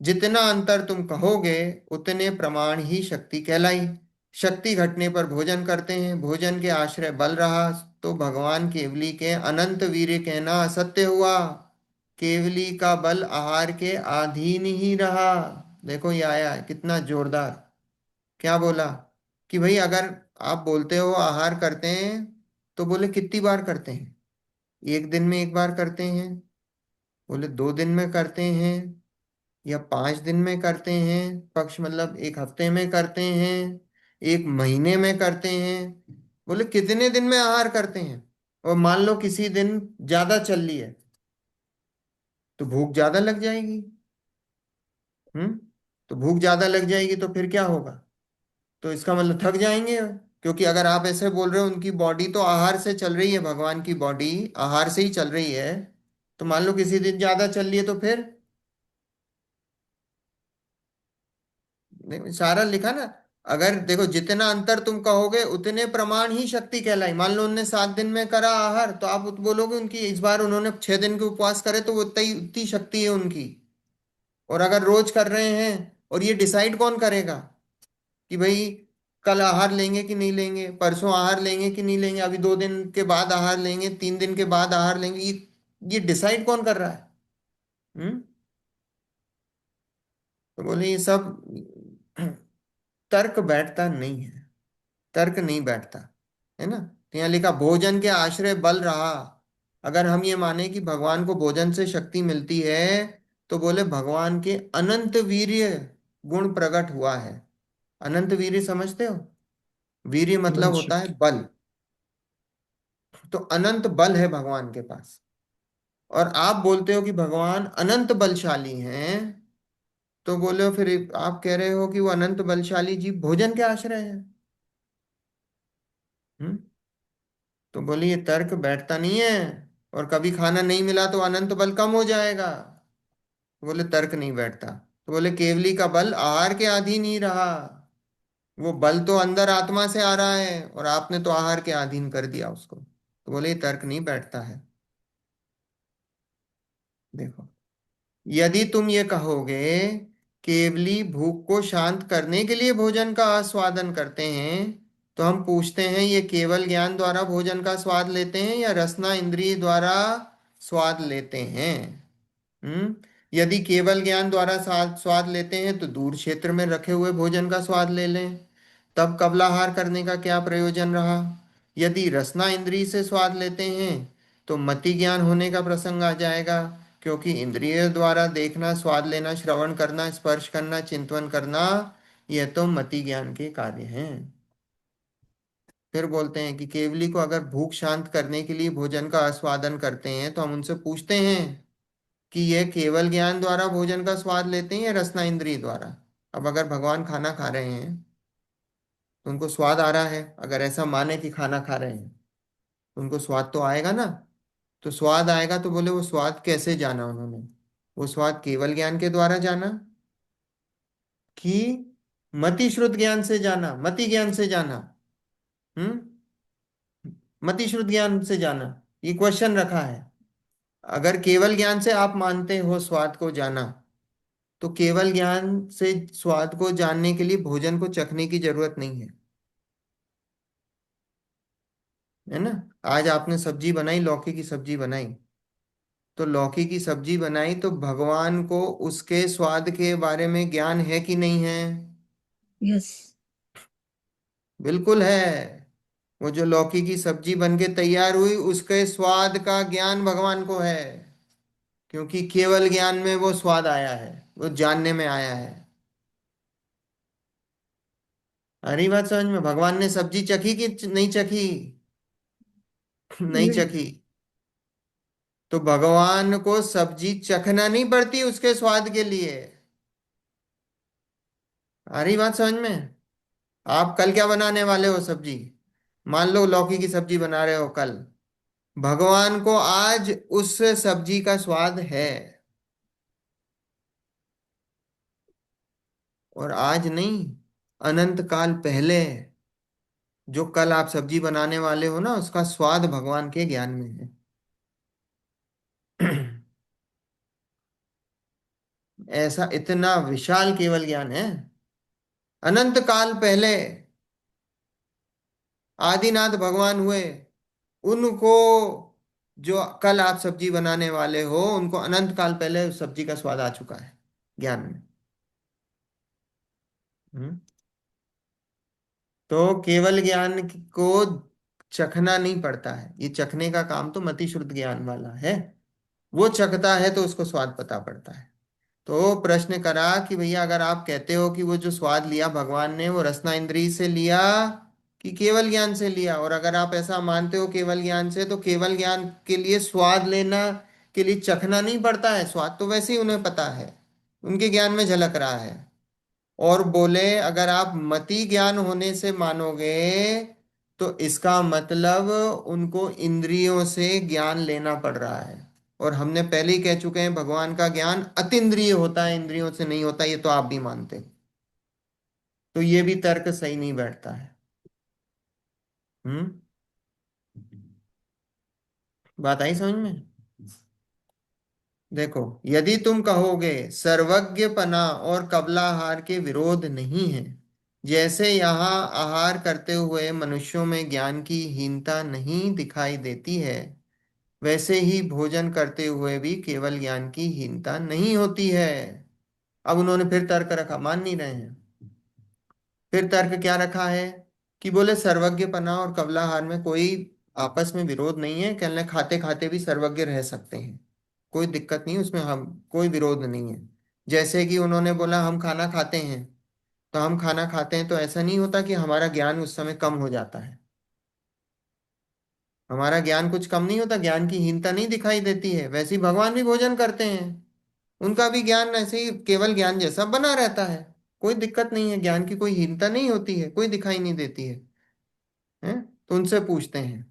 जितना अंतर तुम कहोगे, उतने प्रमाण ही शक्ति कहलाई। शक्ति घटने पर भोजन करते हैं, भोजन के आश्रय बल रहा तो भगवान केवली के अनंत वीर्य कहना असत्य हुआ। केवली का बल आहार के अधीन ही रहा। देखो ये आया है, कितना जोरदार। क्या बोला? कि भाई अगर आप बोलते हो आहार करते हैं, तो बोले कितनी बार करते हैं? एक दिन में एक बार करते हैं, बोले 2 दिन में करते हैं, या 5 दिन में करते हैं, पक्ष मतलब एक हफ्ते में करते हैं, एक महीने में करते हैं। बोले कितने दिन में आहार करते हैं? और मान लो किसी दिन ज्यादा चल रही है तो भूख ज्यादा लग जाएगी। हम्म। तो भूख ज्यादा लग जाएगी तो फिर क्या होगा? तो इसका मतलब थक जाएंगे। क्योंकि अगर आप ऐसे बोल रहे हो उनकी बॉडी तो आहार से चल रही है, भगवान की बॉडी आहार से ही चल रही है, तो मान लो किसी दिन ज्यादा चल रही है तो फिर नहीं, सारा लिखा ना। अगर देखो जितना अंतर तुम कहोगे उतने प्रमाण ही शक्ति कहलाई। मान लो उनने 7 दिन में करा आहार तो आप बोलोगे उनकी इस बार उन्होंने 6 दिन के उपवास करे तो वो उतनी उतनी शक्ति है उनकी। और अगर रोज कर रहे हैं, और ये डिसाइड कौन करेगा कि भाई कल आहार लेंगे कि नहीं लेंगे, परसों आहार लेंगे कि नहीं लेंगे, अभी 2 दिन के बाद आहार लेंगे, 3 दिन के बाद आहार लेंगे, ये डिसाइड कौन कर रहा है? हम्म। तो बोले ये सब तर्क बैठता नहीं है, तर्क नहीं बैठता, है ना। तो यहाँ लिखा भोजन के आश्रय बल रहा। अगर हम ये माने कि भगवान को भोजन से शक्ति मिलती है, तो बोले भगवान के अनंत वीर्य गुण प्रकट हुआ है। अनंत वीर्य समझते हो? वीर्य मतलब अनंत होता है शक्ति। बल। तो अनंत बल है भगवान के पास। और आप बोलते हो कि भगवान अनंत बलशाली हैं, तो बोले फिर आप कह रहे हो कि वो अनंत बलशाली जीव भोजन के आश्रय है। हम्म। तो बोले ये तर्क बैठता नहीं है। और कभी खाना नहीं मिला तो अनंत बल कम हो जाएगा। तो बोले तर्क नहीं बैठता। तो बोले केवली का बल आहार के अधीन ही रहा। वो बल तो अंदर आत्मा से आ रहा है और आपने तो आहार के अधीन कर दिया उसको। तो बोले ये तर्क नहीं बैठता है। देखो, यदि तुम ये कहोगे केवली भूख को शांत करने के लिए भोजन का आस्वादन करते हैं, तो हम पूछते हैं ये केवल ज्ञान द्वारा भोजन का स्वाद लेते हैं या रसना इंद्रिय द्वारा स्वाद लेते हैं? हम्म। यदि केवल ज्ञान द्वारा स्वाद स्वाद लेते हैं तो दूर क्षेत्र में रखे हुए भोजन का स्वाद ले लें, तब कबलाहार करने का क्या प्रयोजन रहा? यदि रसना इंद्रिय से स्वाद लेते हैं तो मति ज्ञान होने का प्रसंग आ जाएगा, क्योंकि इंद्रिय द्वारा देखना, स्वाद लेना, श्रवण करना, स्पर्श करना, चिंतन करना, यह तो मति ज्ञान के कार्य हैं। फिर बोलते हैं कि केवली को अगर भूख शांत करने के लिए भोजन का आस्वादन करते हैं तो हम उनसे पूछते हैं कि यह केवल ज्ञान द्वारा भोजन का स्वाद लेते हैं या रसना इंद्रिय द्वारा? अब अगर भगवान खाना खा रहे हैं तो उनको स्वाद आ रहा है, अगर ऐसा माने कि खाना खा रहे हैं तो उनको स्वाद तो आएगा ना। तो स्वाद आएगा तो बोले वो स्वाद कैसे जाना उन्होंने? वो स्वाद केवल ज्ञान के द्वारा जाना कि मति श्रुत ज्ञान से जाना, मति ज्ञान से जाना? हम्म। मति श्रुत ज्ञान से जाना, ये क्वेश्चन रखा है। अगर केवल ज्ञान से आप मानते हो स्वाद को जाना, तो केवल ज्ञान से स्वाद को जानने के लिए भोजन को चखने की जरूरत नहीं है, है ना। आज आपने सब्जी बनाई, लौकी की सब्जी बनाई, तो लौकी की सब्जी बनाई तो भगवान को उसके स्वाद के बारे में ज्ञान है कि नहीं है? यस। बिल्कुल है। वो जो लौकी की सब्जी बन के तैयार हुई उसके स्वाद का ज्ञान भगवान को है, क्योंकि केवल ज्ञान में वो स्वाद आया है, वो जानने में आया है। अरे बात समझ में? भगवान ने सब्जी चखी कि नहीं चखी? नहीं नहीं। चखी। तो भगवान को सब्जी चखना नहीं पड़ती उसके स्वाद के लिए। आ रही बात समझ में? आप कल क्या बनाने वाले हो सब्जी? मान लो लौकी की सब्जी बना रहे हो कल, भगवान को आज उस सब्जी का स्वाद है, और आज नहीं, अनंत काल पहले जो कल आप सब्जी बनाने वाले हो ना, उसका स्वाद भगवान के ज्ञान में है। ऐसा इतना विशाल केवल ज्ञान है। अनंत काल पहले आदिनाथ भगवान हुए, उनको जो कल आप सब्जी बनाने वाले हो उनको अनंत काल पहले उस सब्जी का स्वाद आ चुका है ज्ञान में। हम्म। तो केवल ज्ञान को चखना नहीं पड़ता है, ये चखने का काम तो मति शुद्ध ज्ञान वाला है। वो चखता है तो उसको स्वाद पता पड़ता है। तो प्रश्न करा कि भैया अगर आप कहते हो कि वो जो स्वाद लिया भगवान ने वो रसना इंद्रिय से लिया कि केवल ज्ञान से लिया, और अगर आप ऐसा मानते हो केवल ज्ञान से, तो केवल ज्ञान के लिए स्वाद लेना के लिए चखना नहीं पड़ता है, स्वाद तो वैसे ही उन्हें पता है, उनके ज्ञान में झलक रहा है। और बोले अगर आप मति ज्ञान होने से मानोगे तो इसका मतलब उनको इंद्रियों से ज्ञान लेना पड़ रहा है। और हमने पहले ही कह चुके हैं भगवान का ज्ञान अतीन्द्रिय होता है, इंद्रियों से नहीं होता, ये तो आप भी मानते हो। तो ये भी तर्क सही नहीं बैठता है। हम्म। बात आई समझ में? देखो, यदि तुम कहोगे सर्वज्ञपना और कबलाहार के विरोध नहीं है, जैसे यहाँ आहार करते हुए मनुष्यों में ज्ञान की हीनता नहीं दिखाई देती है, वैसे ही भोजन करते हुए भी केवल ज्ञान की हीनता नहीं होती है। अब उन्होंने फिर तर्क रखा, मान नहीं रहे हैं। फिर तर्क क्या रखा है कि बोले सर्वज्ञपना और कबलाहार में कोई आपस में विरोध नहीं है, कहने खाते खाते भी सर्वज्ञ रह सकते हैं, कोई दिक्कत नहीं उसमें, हम कोई विरोध नहीं है। जैसे कि उन्होंने बोला हम खाना खाते हैं, तो हम खाना खाते हैं तो ऐसा नहीं होता कि हमारा ज्ञान उस समय कम हो जाता है, हमारा ज्ञान कुछ कम नहीं होता, ज्ञान की हीनता नहीं दिखाई देती है। वैसे ही भगवान भी भोजन करते हैं, उनका भी ज्ञान ऐसे ही केवल ज्ञान जैसा बना रहता है, कोई दिक्कत नहीं है, ज्ञान की कोई हीनता नहीं होती है, कोई दिखाई नहीं देती है। हैं? तो उनसे पूछते हैं,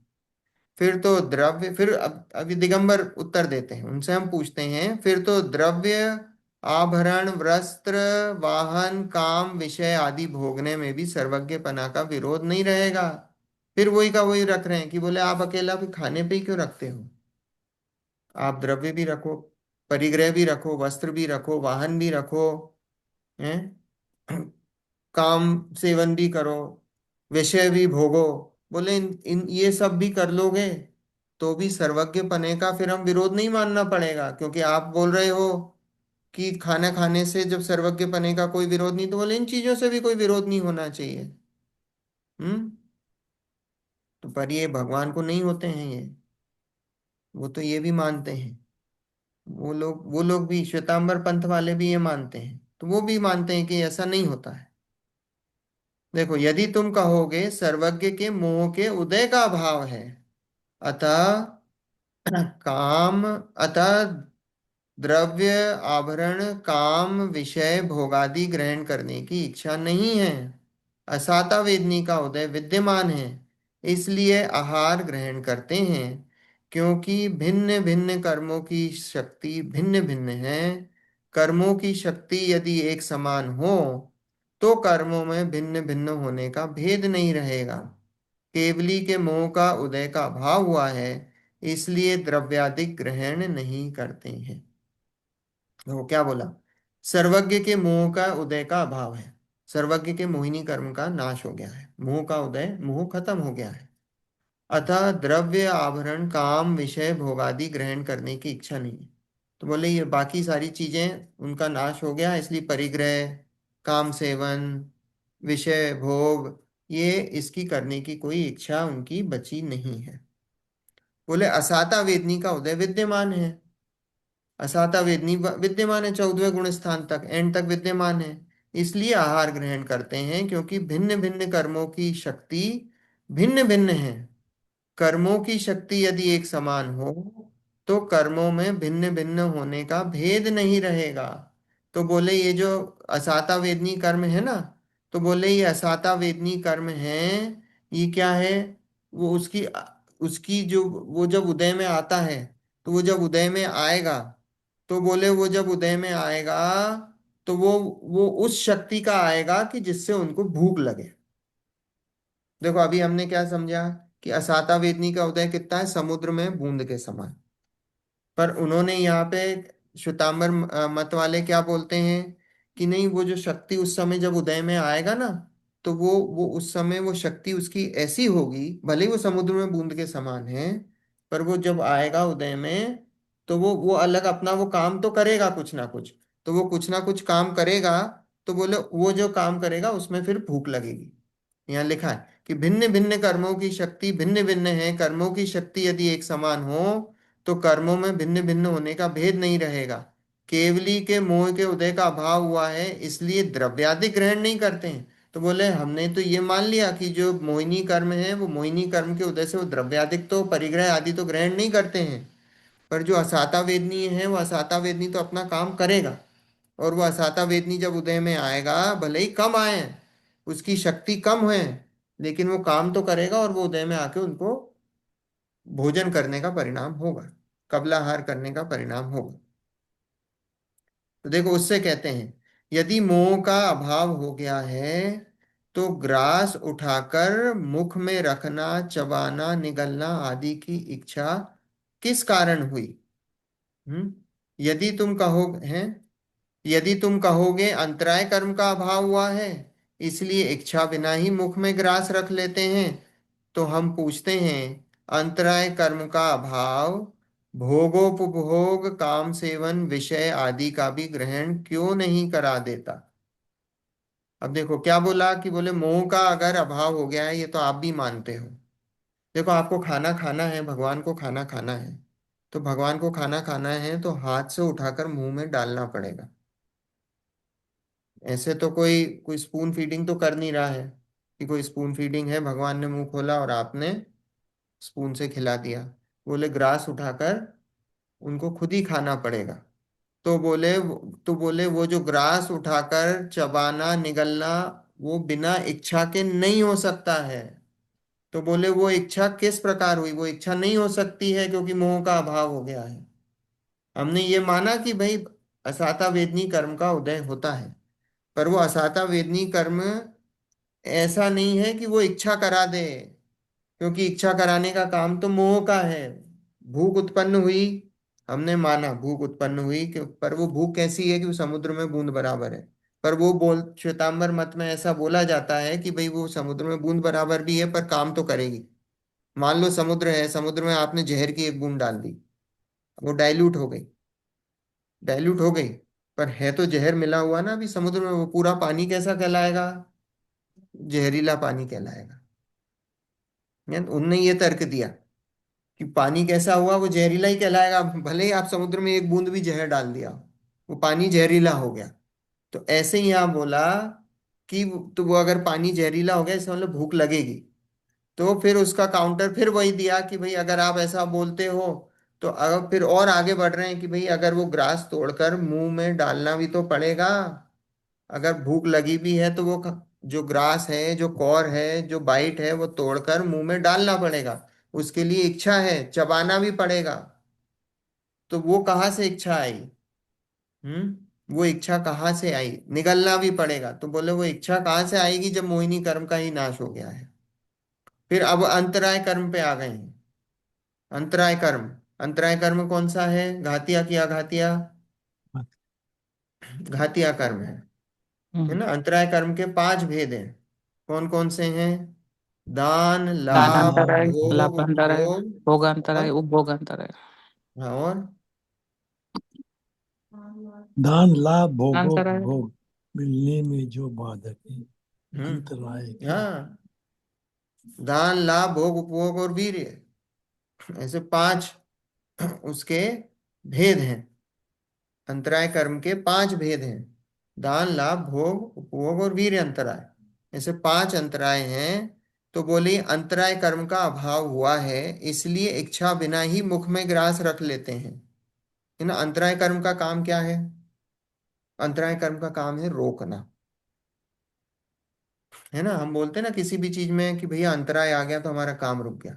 फिर तो द्रव्य, फिर अब अभी दिगंबर उत्तर देते हैं, उनसे हम पूछते हैं फिर तो द्रव्य, आभरण, वस्त्र, वाहन, काम, विषय आदि भोगने में भी सर्वज्ञपना का विरोध नहीं रहेगा। फिर वही का वही रख रहे हैं कि बोले आप अकेला भी खाने पे ही क्यों रखते हो, आप द्रव्य भी रखो, परिग्रह भी रखो, वस्त्र भी रखो, वाहन भी रखो, हैं, काम सेवन भी करो, विषय भी भोगो। बोले इन ये सब भी कर लोगे तो भी सर्वज्ञ पने का फिर हम विरोध नहीं मानना पड़ेगा, क्योंकि आप बोल रहे हो कि खाना खाने से जब सर्वज्ञ पने का कोई विरोध नहीं, तो बोले इन चीजों से भी कोई विरोध नहीं होना चाहिए। हम्म। तो पर ये भगवान को नहीं होते हैं ये, वो तो ये भी मानते हैं, वो लोग भी श्वेतांबर पंथ वाले भी ये मानते हैं, तो वो भी मानते हैं कि ऐसा नहीं होता है। देखो, यदि तुम कहोगे सर्वज्ञ के मोह के उदय का अभाव है, अतः काम, अतः द्रव्य, आभरण, काम, विषय भोगादि ग्रहण करने की इच्छा नहीं है, असाता वेदनी का उदय विद्यमान है, इसलिए आहार ग्रहण करते हैं, क्योंकि भिन्न भिन्न कर्मों की शक्ति भिन्न भिन्न है। कर्मों की शक्ति यदि एक समान हो तो कर्मों में भिन्न भिन्न होने का भेद नहीं रहेगा। केवली के मोह का उदय का अभाव हुआ है, इसलिए द्रव्यादिक ग्रहण नहीं करते हैं। वो क्या बोला, सर्वज्ञ के मोह का उदय का अभाव है, सर्वज्ञ के मोहिनी कर्म का नाश हो गया है, मोह का उदय, मोह खत्म हो गया है, अतः द्रव्य, आभरण, काम, विषय भोगादि ग्रहण करने की इच्छा नहीं है। तो बोले ये बाकी सारी चीजें उनका नाश हो गया, इसलिए परिग्रह, काम सेवन, विषय भोग, ये इसकी करने की कोई इच्छा उनकी बची नहीं है। बोले असाता वेदनी का उदय विद्यमान है, असाता वेदनी विद्यमान है, 14वें गुण स्थान तक, एंड तक विद्यमान है, इसलिए आहार ग्रहण करते हैं, क्योंकि भिन्न भिन्न कर्मों की शक्ति भिन्न भिन्न है। कर्मों की शक्ति यदि एक समान हो तो कर्मों में भिन्न भिन्न होने का भेद नहीं रहेगा। तो बोले ये जो असाता वेदनी कर्म है ना, तो बोले ये असाता वेदनी कर्म है, ये क्या है, वो उसकी उसकी जो वो जब उदय में आता है, तो वो जब उदय में आएगा, तो बोले वो जब उदय में आएगा तो वो उस शक्ति का आएगा कि जिससे उनको भूख लगे। देखो अभी हमने क्या समझा कि असाता वेदनी का उदय कितना है, समुद्र में बूंद के समान। पर उन्होंने यहाँ पे श्वेतांबर मत वाले क्या बोलते हैं कि नहीं, वो जो शक्ति उस समय जब उदय में आएगा ना, तो वो उस समय वो शक्ति उसकी ऐसी होगी, भले ही वो समुद्र में बूंद के समान है, पर वो जब आएगा उदय में तो वो अलग अपना वो काम तो करेगा कुछ ना कुछ, तो वो कुछ ना कुछ काम करेगा, तो बोले वो जो काम करेगा उसमें फिर भूख लगेगी। यहाँ लिखा है कि भिन्न भिन्न कर्मों की शक्ति भिन्न भिन्न है, कर्मों की शक्ति यदि एक समान हो तो कर्मों में भिन्न भिन्न होने का भेद नहीं रहेगा। केवली के मोह के उदय का अभाव हुआ है, इसलिए द्रव्यादि ग्रहण नहीं करते हैं। तो बोले हमने तो ये मान लिया कि जो मोहिनी कर्म है वो मोहिनी कर्म के उदय से वो द्रव्यादिक तो परिग्रह आदि तो ग्रहण नहीं करते हैं। पर जो असाता वेदनी है वो असाता वेदनी तो अपना काम करेगा। और वो असाता वेदनी जब उदय में आएगा, भले ही कम आए, उसकी शक्ति कम है, लेकिन वो काम तो करेगा और वो उदय में आके उनको भोजन करने का परिणाम होगा, कबलाहार करने का परिणाम होगा। तो देखो उससे कहते हैं, यदि मोह का अभाव हो गया है तो ग्रास उठाकर मुख में रखना, चबाना, निगलना आदि की इच्छा किस कारण हुई? हम्म यदि तुम कहो हैं यदि तुम कहोगे अंतराय कर्म का अभाव हुआ है, इसलिए इच्छा बिना ही मुख में ग्रास रख लेते हैं, तो हम पूछते हैं, अंतराय कर्म का अभाव भोगोपभोग, काम सेवन, विषय आदि का भी ग्रहण क्यों नहीं करा देता? अब देखो क्या बोला, कि बोले मोह का अगर अभाव हो गया है, ये तो आप भी मानते हो। देखो आपको खाना खाना है, भगवान को खाना खाना है, तो भगवान को खाना खाना है तो हाथ से उठाकर मुंह में डालना पड़ेगा। ऐसे तो कोई कोई स्पून फीडिंग तो कर नहीं रहा है, कि कोई स्पून फीडिंग है, भगवान ने मुंह खोला और आपने स्पून से खिला दिया। बोले ग्रास उठाकर उनको खुद ही खाना पड़ेगा। तो बोले वो जो ग्रास उठाकर चबाना, निगलना, वो बिना इच्छा के नहीं हो सकता है। तो बोले वो इच्छा किस प्रकार हुई? वो इच्छा नहीं हो सकती है क्योंकि मोह का अभाव हो गया है। हमने ये माना कि भाई असाता वेदनी कर्म का उदय होता है, पर वो असाता वेदनी कर्म ऐसा नहीं है कि वो इच्छा करा दे, क्योंकि इच्छा कराने का काम तो मोह का है। भूख उत्पन्न हुई, हमने माना भूख उत्पन्न हुई पर वो भूख कैसी है कि वो समुद्र में बूंद बराबर है। पर वो बोल श्वेतांबर मत में ऐसा बोला जाता है कि भाई वो समुद्र में बूंद बराबर भी है पर काम तो करेगी। मान लो समुद्र है, समुद्र में आपने जहर की एक बूंद डाल दी, वो डाइल्यूट हो गई, डाइल्यूट हो गई, पर है तो जहर मिला हुआ ना अभी समुद्र में। वो पूरा पानी कैसा कहलाएगा? जहरीला पानी कहलाएगा। उनने ये तर्क दिया कि पानी कैसा हुआ, वो जहरीला ही कहलाएगा, भले ही आप समुद्र में एक बूंद भी जहर डाल दिया, वो पानी जहरीला हो गया। तो ऐसे ही यहाँ बोला कि तो वो अगर पानी जहरीला हो गया, इसका मतलब भूख लगेगी। तो फिर उसका काउंटर फिर वही दिया कि भाई अगर आप ऐसा बोलते हो, तो अगर फिर और आगे बढ़ रहे हैं कि भाई अगर वो ग्रास तोड़कर मुंह में डालना भी तो पड़ेगा। अगर भूख लगी भी है तो वो जो ग्रास है, जो कॉर है, जो बाइट है, वो तोड़कर मुंह में डालना पड़ेगा। उसके लिए इच्छा है, चबाना भी पड़ेगा। तो वो कहाँ से इच्छा आई? वो इच्छा कहाँ से आई? निगलना भी पड़ेगा। तो बोले वो इच्छा कहाँ से आएगी जब मोहिनी कर्म का ही नाश हो गया है? फिर अब अंतराय कर्म पे आ गए हैं। अंतराय कर्म, अंतराय कर्म कौन सा है? घातिया की अघातिया? घातिया कर्म है हम्म। ना। अंतराय कर्म के 5 भेद हैं। कौन कौन से हैं? दान, दान, लाभ, दानांतराय, भोग, लाभांतराय, उपभोग। भोगांतराय, और उपभोगांतराय। हाँ, और दान, लाभ, अंतराय। भोग मिलने में जो बाधक है, अंतराय हम्म, क्या? हाँ, दान, लाभ, भोग, उपभोग और वीर्य, ऐसे 5 उसके भेद हैं। अंतराय कर्म के 5 भेद हैं। दान, लाभ, भोग, उपभोग और वीर्य अंतराय, ऐसे 5 अंतराय हैं। तो बोली अंतराय कर्म का अभाव हुआ है, इसलिए इच्छा बिना ही मुख में ग्रास रख लेते हैं। है ना। अंतराय कर्म का काम क्या है? अंतराय कर्म का काम है रोकना। है ना। हम बोलते हैं ना किसी भी चीज में कि भैया अंतराय आ गया तो हमारा काम रुक गया।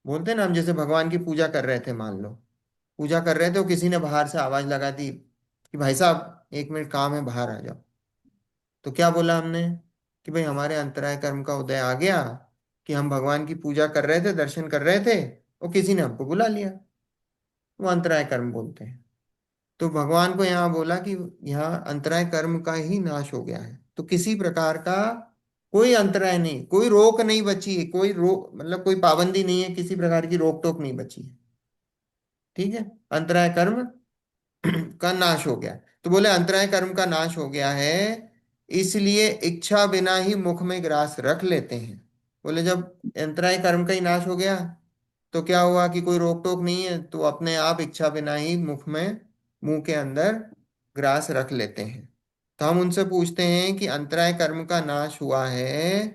बोलते हैं ना, हम जैसे भगवान की पूजा कर रहे थे, मान लो पूजा कर रहे थे तो किसी ने बाहर से आवाज लगा दी कि भाई साहब 1 मिनट काम है, बाहर आ जाओ। तो क्या बोला हमने? कि भाई हमारे अंतराय कर्म का उदय आ गया, कि हम भगवान की पूजा कर रहे थे, दर्शन कर रहे थे, और किसी ने हमको बुला लिया। वो अंतराय कर्म बोलते हैं। तो भगवान को यहाँ बोला कि यहाँ अंतराय कर्म का ही नाश हो गया है, तो किसी प्रकार का कोई अंतराय नहीं, कोई रोक नहीं बची है, कोई रोक मतलब कोई पाबंदी नहीं है, किसी प्रकार की रोक टोक नहीं बची है। ठीक है। अंतराय कर्म का नाश हो गया। तो बोले अंतराय कर्म का नाश हो गया है, इसलिए इच्छा बिना ही मुख में ग्रास रख लेते हैं। बोले जब अंतराय कर्म का ही नाश हो गया तो क्या हुआ कि कोई रोक टोक नहीं है, तो अपने आप इच्छा बिना ही मुख में मुंह के अंदर ग्रास रख लेते हैं। तो हम उनसे पूछते हैं कि अंतराय कर्म का नाश हुआ है,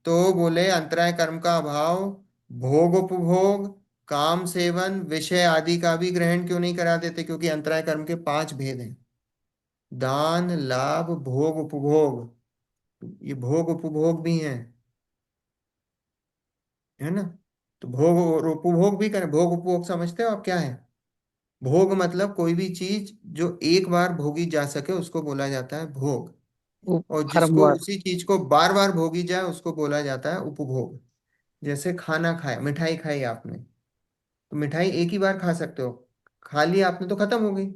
तो बोले अंतराय कर्म का अभाव भोग उपभोग काम सेवन विषय आदि का भी ग्रहण क्यों नहीं करा देते? क्योंकि अंतराय कर्म के 5 भेद हैं: दान लाभ भोग उपभोग। ये भोग उपभोग भी हैं, है ना? तो भोग और उपभोग भी करें। भोग उपभोग समझते हो आप क्या है? भोग मतलब कोई भी चीज जो एक बार भोगी जा सके उसको बोला जाता है भोग, वो और जिसको बारंबार। उसी चीज को बार बार भोगी जाए उसको बोला जाता है उपभोग। जैसे खाना खाया, मिठाई खाई आपने, तो मिठाई एक ही बार खा सकते हो। खा लिया आपने तो खत्म हो गई,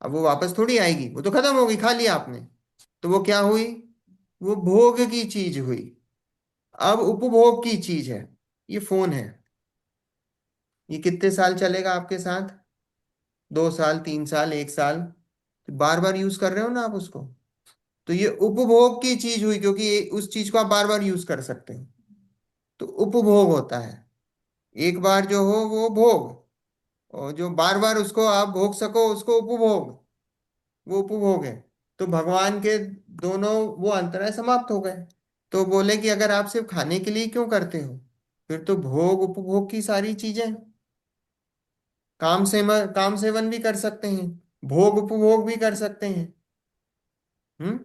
अब वो वापस थोड़ी आएगी, वो तो खत्म हो गई, खा लिया आपने। तो वो क्या हुई? वो भोग की चीज हुई। अब उपभोग की चीज है, ये फोन है। ये कितने साल चलेगा आपके साथ? 2 साल, 3 साल, 1 साल, बार बार यूज कर रहे हो ना आप उसको। तो ये उपभोग की चीज हुई, क्योंकि उस चीज को आप बार बार यूज कर सकते हो। तो उपभोग होता है, एक बार जो हो वो भोग, और जो बार बार उसको आप भोग सको उसको उपभोग, वो उपभोग है। तो भगवान के दोनों वो अंतराय समाप्त हो गए। तो बोले कि अगर आप सिर्फ खाने के लिए क्यों करते हो, फिर तो भोग उपभोग की सारी चीजें, काम सेवन भी कर सकते हैं, भोग उपभोग भी कर सकते हैं। हम्म।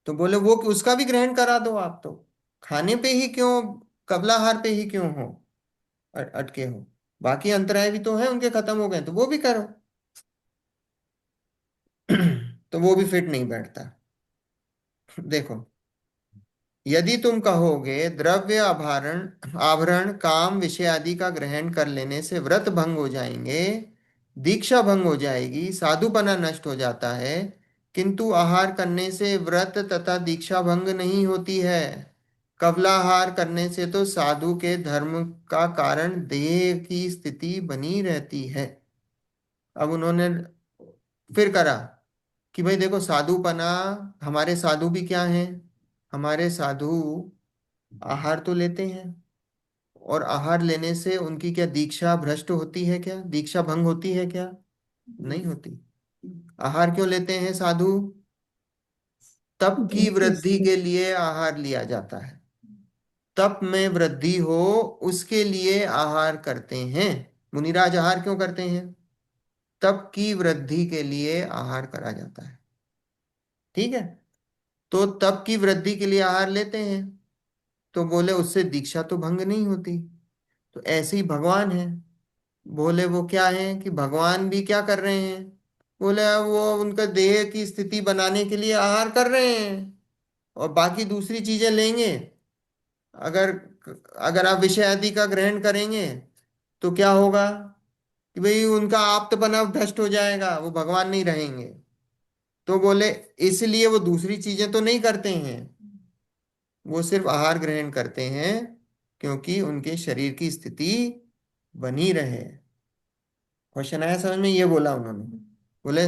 तो बोले वो कि उसका भी ग्रहण करा दो आप तो, खाने पे ही क्यों, कबलाहार पे ही क्यों हो, अटके हो? बाकी अंतराय भी तो है, उनके खत्म हो गए तो वो भी करो। तो वो भी फिट नहीं बैठता। देखो, यदि तुम कहोगे द्रव्य आभरण आभरण काम विषय आदि का ग्रहण कर लेने से व्रत भंग हो जाएंगे, दीक्षा भंग हो जाएगी, साधुपना नष्ट हो जाता है, किंतु आहार करने से व्रत तथा दीक्षा भंग नहीं होती है। कवलाहार करने से तो साधु के धर्म का कारण देह की स्थिति बनी रहती है। अब उन्होंने फिर करा कि भाई देखो, साधुपना, हमारे साधु भी क्या हैं? हमारे साधु आहार तो लेते हैं, और आहार लेने से उनकी क्या दीक्षा भ्रष्ट होती है? क्या दीक्षा भंग होती है क्या? नहीं होती। आहार क्यों लेते हैं साधु? तप की देह की वृद्धि स्थिति। के लिए आहार लिया जाता है। तप में वृद्धि हो उसके लिए आहार करते हैं। मुनिराज आहार क्यों करते हैं? तप की वृद्धि के लिए आहार करा जाता है। ठीक है। तो तप की वृद्धि के लिए आहार लेते हैं, तो बोले उससे दीक्षा तो भंग नहीं होती। तो ऐसे ही भगवान है। बोले वो क्या है कि भगवान भी क्या कर रहे हैं? बोले वो उनका देह की स्थिति बनाने के लिए आहार कर रहे हैं, और बाकी दूसरी चीजें लेंगे। अगर अगर आप विषय आदि का ग्रहण करेंगे तो क्या होगा कि भाई उनका आप्तपना भ्रष्ट हो जाएगा, वो भगवान नहीं रहेंगे। तो बोले इसलिए वो दूसरी चीजें तो नहीं करते हैं, वो सिर्फ आहार ग्रहण करते हैं क्योंकि उनके शरीर की स्थिति बनी रहे। क्वेश्चन आया समझ में? ये बोला उन्होंने। बोले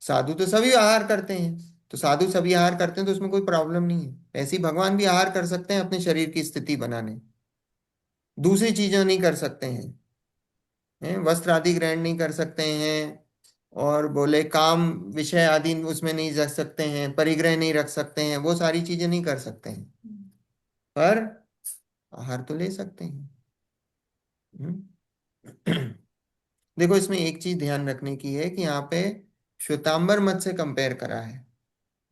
साधु तो सभी आहार करते हैं, तो साधु सभी आहार करते हैं तो उसमें कोई प्रॉब्लम नहीं है। ऐसे ही भगवान भी आहार कर सकते हैं अपने शरीर की स्थिति बनाने, दूसरी चीजें नहीं कर सकते हैं। वस्त्र आदि ग्रहण नहीं कर सकते हैं, और बोले काम विषय आदि उसमें नहीं रख सकते हैं, परिग्रह नहीं रख सकते हैं, वो सारी चीजें नहीं कर सकते हैं, पर आहार तो ले सकते हैं। हम्म। देखो, इसमें एक चीज ध्यान रखने की है कि यहाँ पे श्वेतांबर मत से कंपेयर करा है,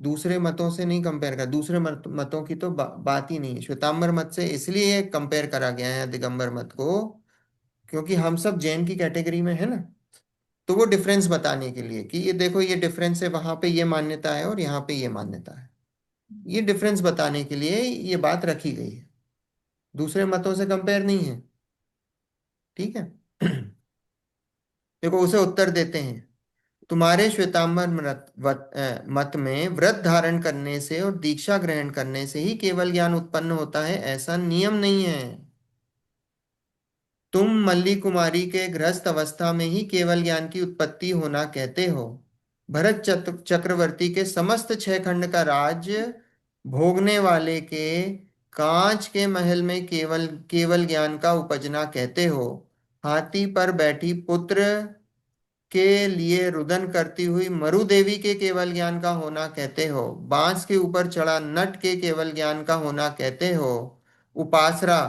दूसरे मतों से नहीं कंपेयर करा। दूसरे मतों की तो बात ही नहीं है। श्वेतांबर मत से इसलिए कंपेयर करा गया है दिगंबर मत को, क्योंकि हम सब जैन की कैटेगरी में है ना। तो वो डिफरेंस बताने के लिए कि ये देखो, ये डिफरेंस है, वहां पे ये मान्यता है और यहाँ पे ये मान्यता है। ये डिफरेंस बताने के लिए ये बात रखी गई है, दूसरे मतों से कंपेयर नहीं है। ठीक है। देखो, उसे उत्तर देते हैं, तुम्हारे श्वेतांबर मत में व्रत धारण करने से और दीक्षा ग्रहण करने से ही केवल ज्ञान उत्पन्न होता है, ऐसा नियम नहीं है। तुम मल्ली कुमारी के गृहस्थ अवस्था में ही केवल ज्ञान की उत्पत्ति होना कहते हो। भरत चक्रवर्ती के समस्त 6 खंड का राज्य भोगने वाले के कांच के महल में केवल केवल ज्ञान का उपजना कहते हो। हाथी पर बैठी पुत्र के लिए रुदन करती हुई मरु देवी के केवल ज्ञान का होना कहते हो। बांस के ऊपर चढ़ा नट के केवल ज्ञान का होना कहते हो। उपासरा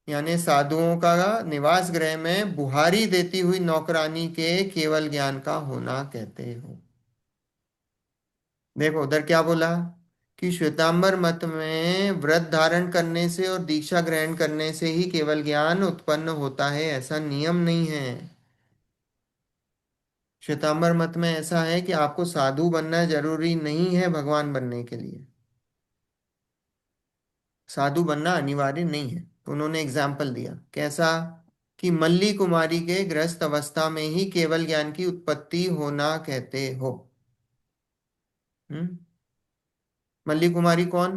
यानी साधुओं का निवास गृह में बुहारी देती हुई नौकरानी के केवल ज्ञान का होना कहते हो। देखो उधर क्या बोला कि श्वेतांबर मत में व्रत धारण करने से और दीक्षा ग्रहण करने से ही केवल ज्ञान उत्पन्न होता है, ऐसा नियम नहीं है। श्वेतांबर मत में ऐसा है कि आपको साधु बनना जरूरी नहीं है भगवान बनने के लिए, साधु बनना अनिवार्य नहीं है। तो उन्होंने एग्जाम्पल दिया कैसा कि मल्ली कुमारी के गृहस्थ अवस्था में ही केवल ज्ञान की उत्पत्ति होना कहते हो। हम्म। मल्ली कुमारी कौन?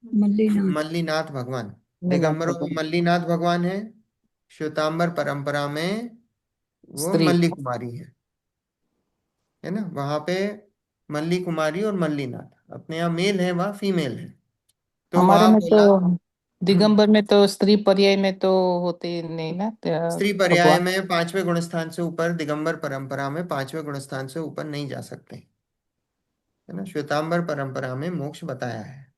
मल्लीनाथ। मल्लीनाथ भगवान। निनाद दिगंबरों में भगवान मल्लीनाथ भगवान है, श्वेतांबर परंपरा में वो स्त्री। मल्ली कुमारी है ना। वहां पे मल्ली कुमारी और मल्लीनाथ अपने यहाँ मेल है, वहाँ फीमेल है। तो हमारे वहां में बोला तो दिगंबर में तो स्त्री पर्याय में तो होते नहीं ना स्त्री पर्याय भगवान। में पांचवें गुणस्थान से ऊपर, दिगंबर परंपरा में पांचवें गुणस्थान से ऊपर नहीं जा सकते, है ना। श्वेतांबर परंपरा में मोक्ष बताया है,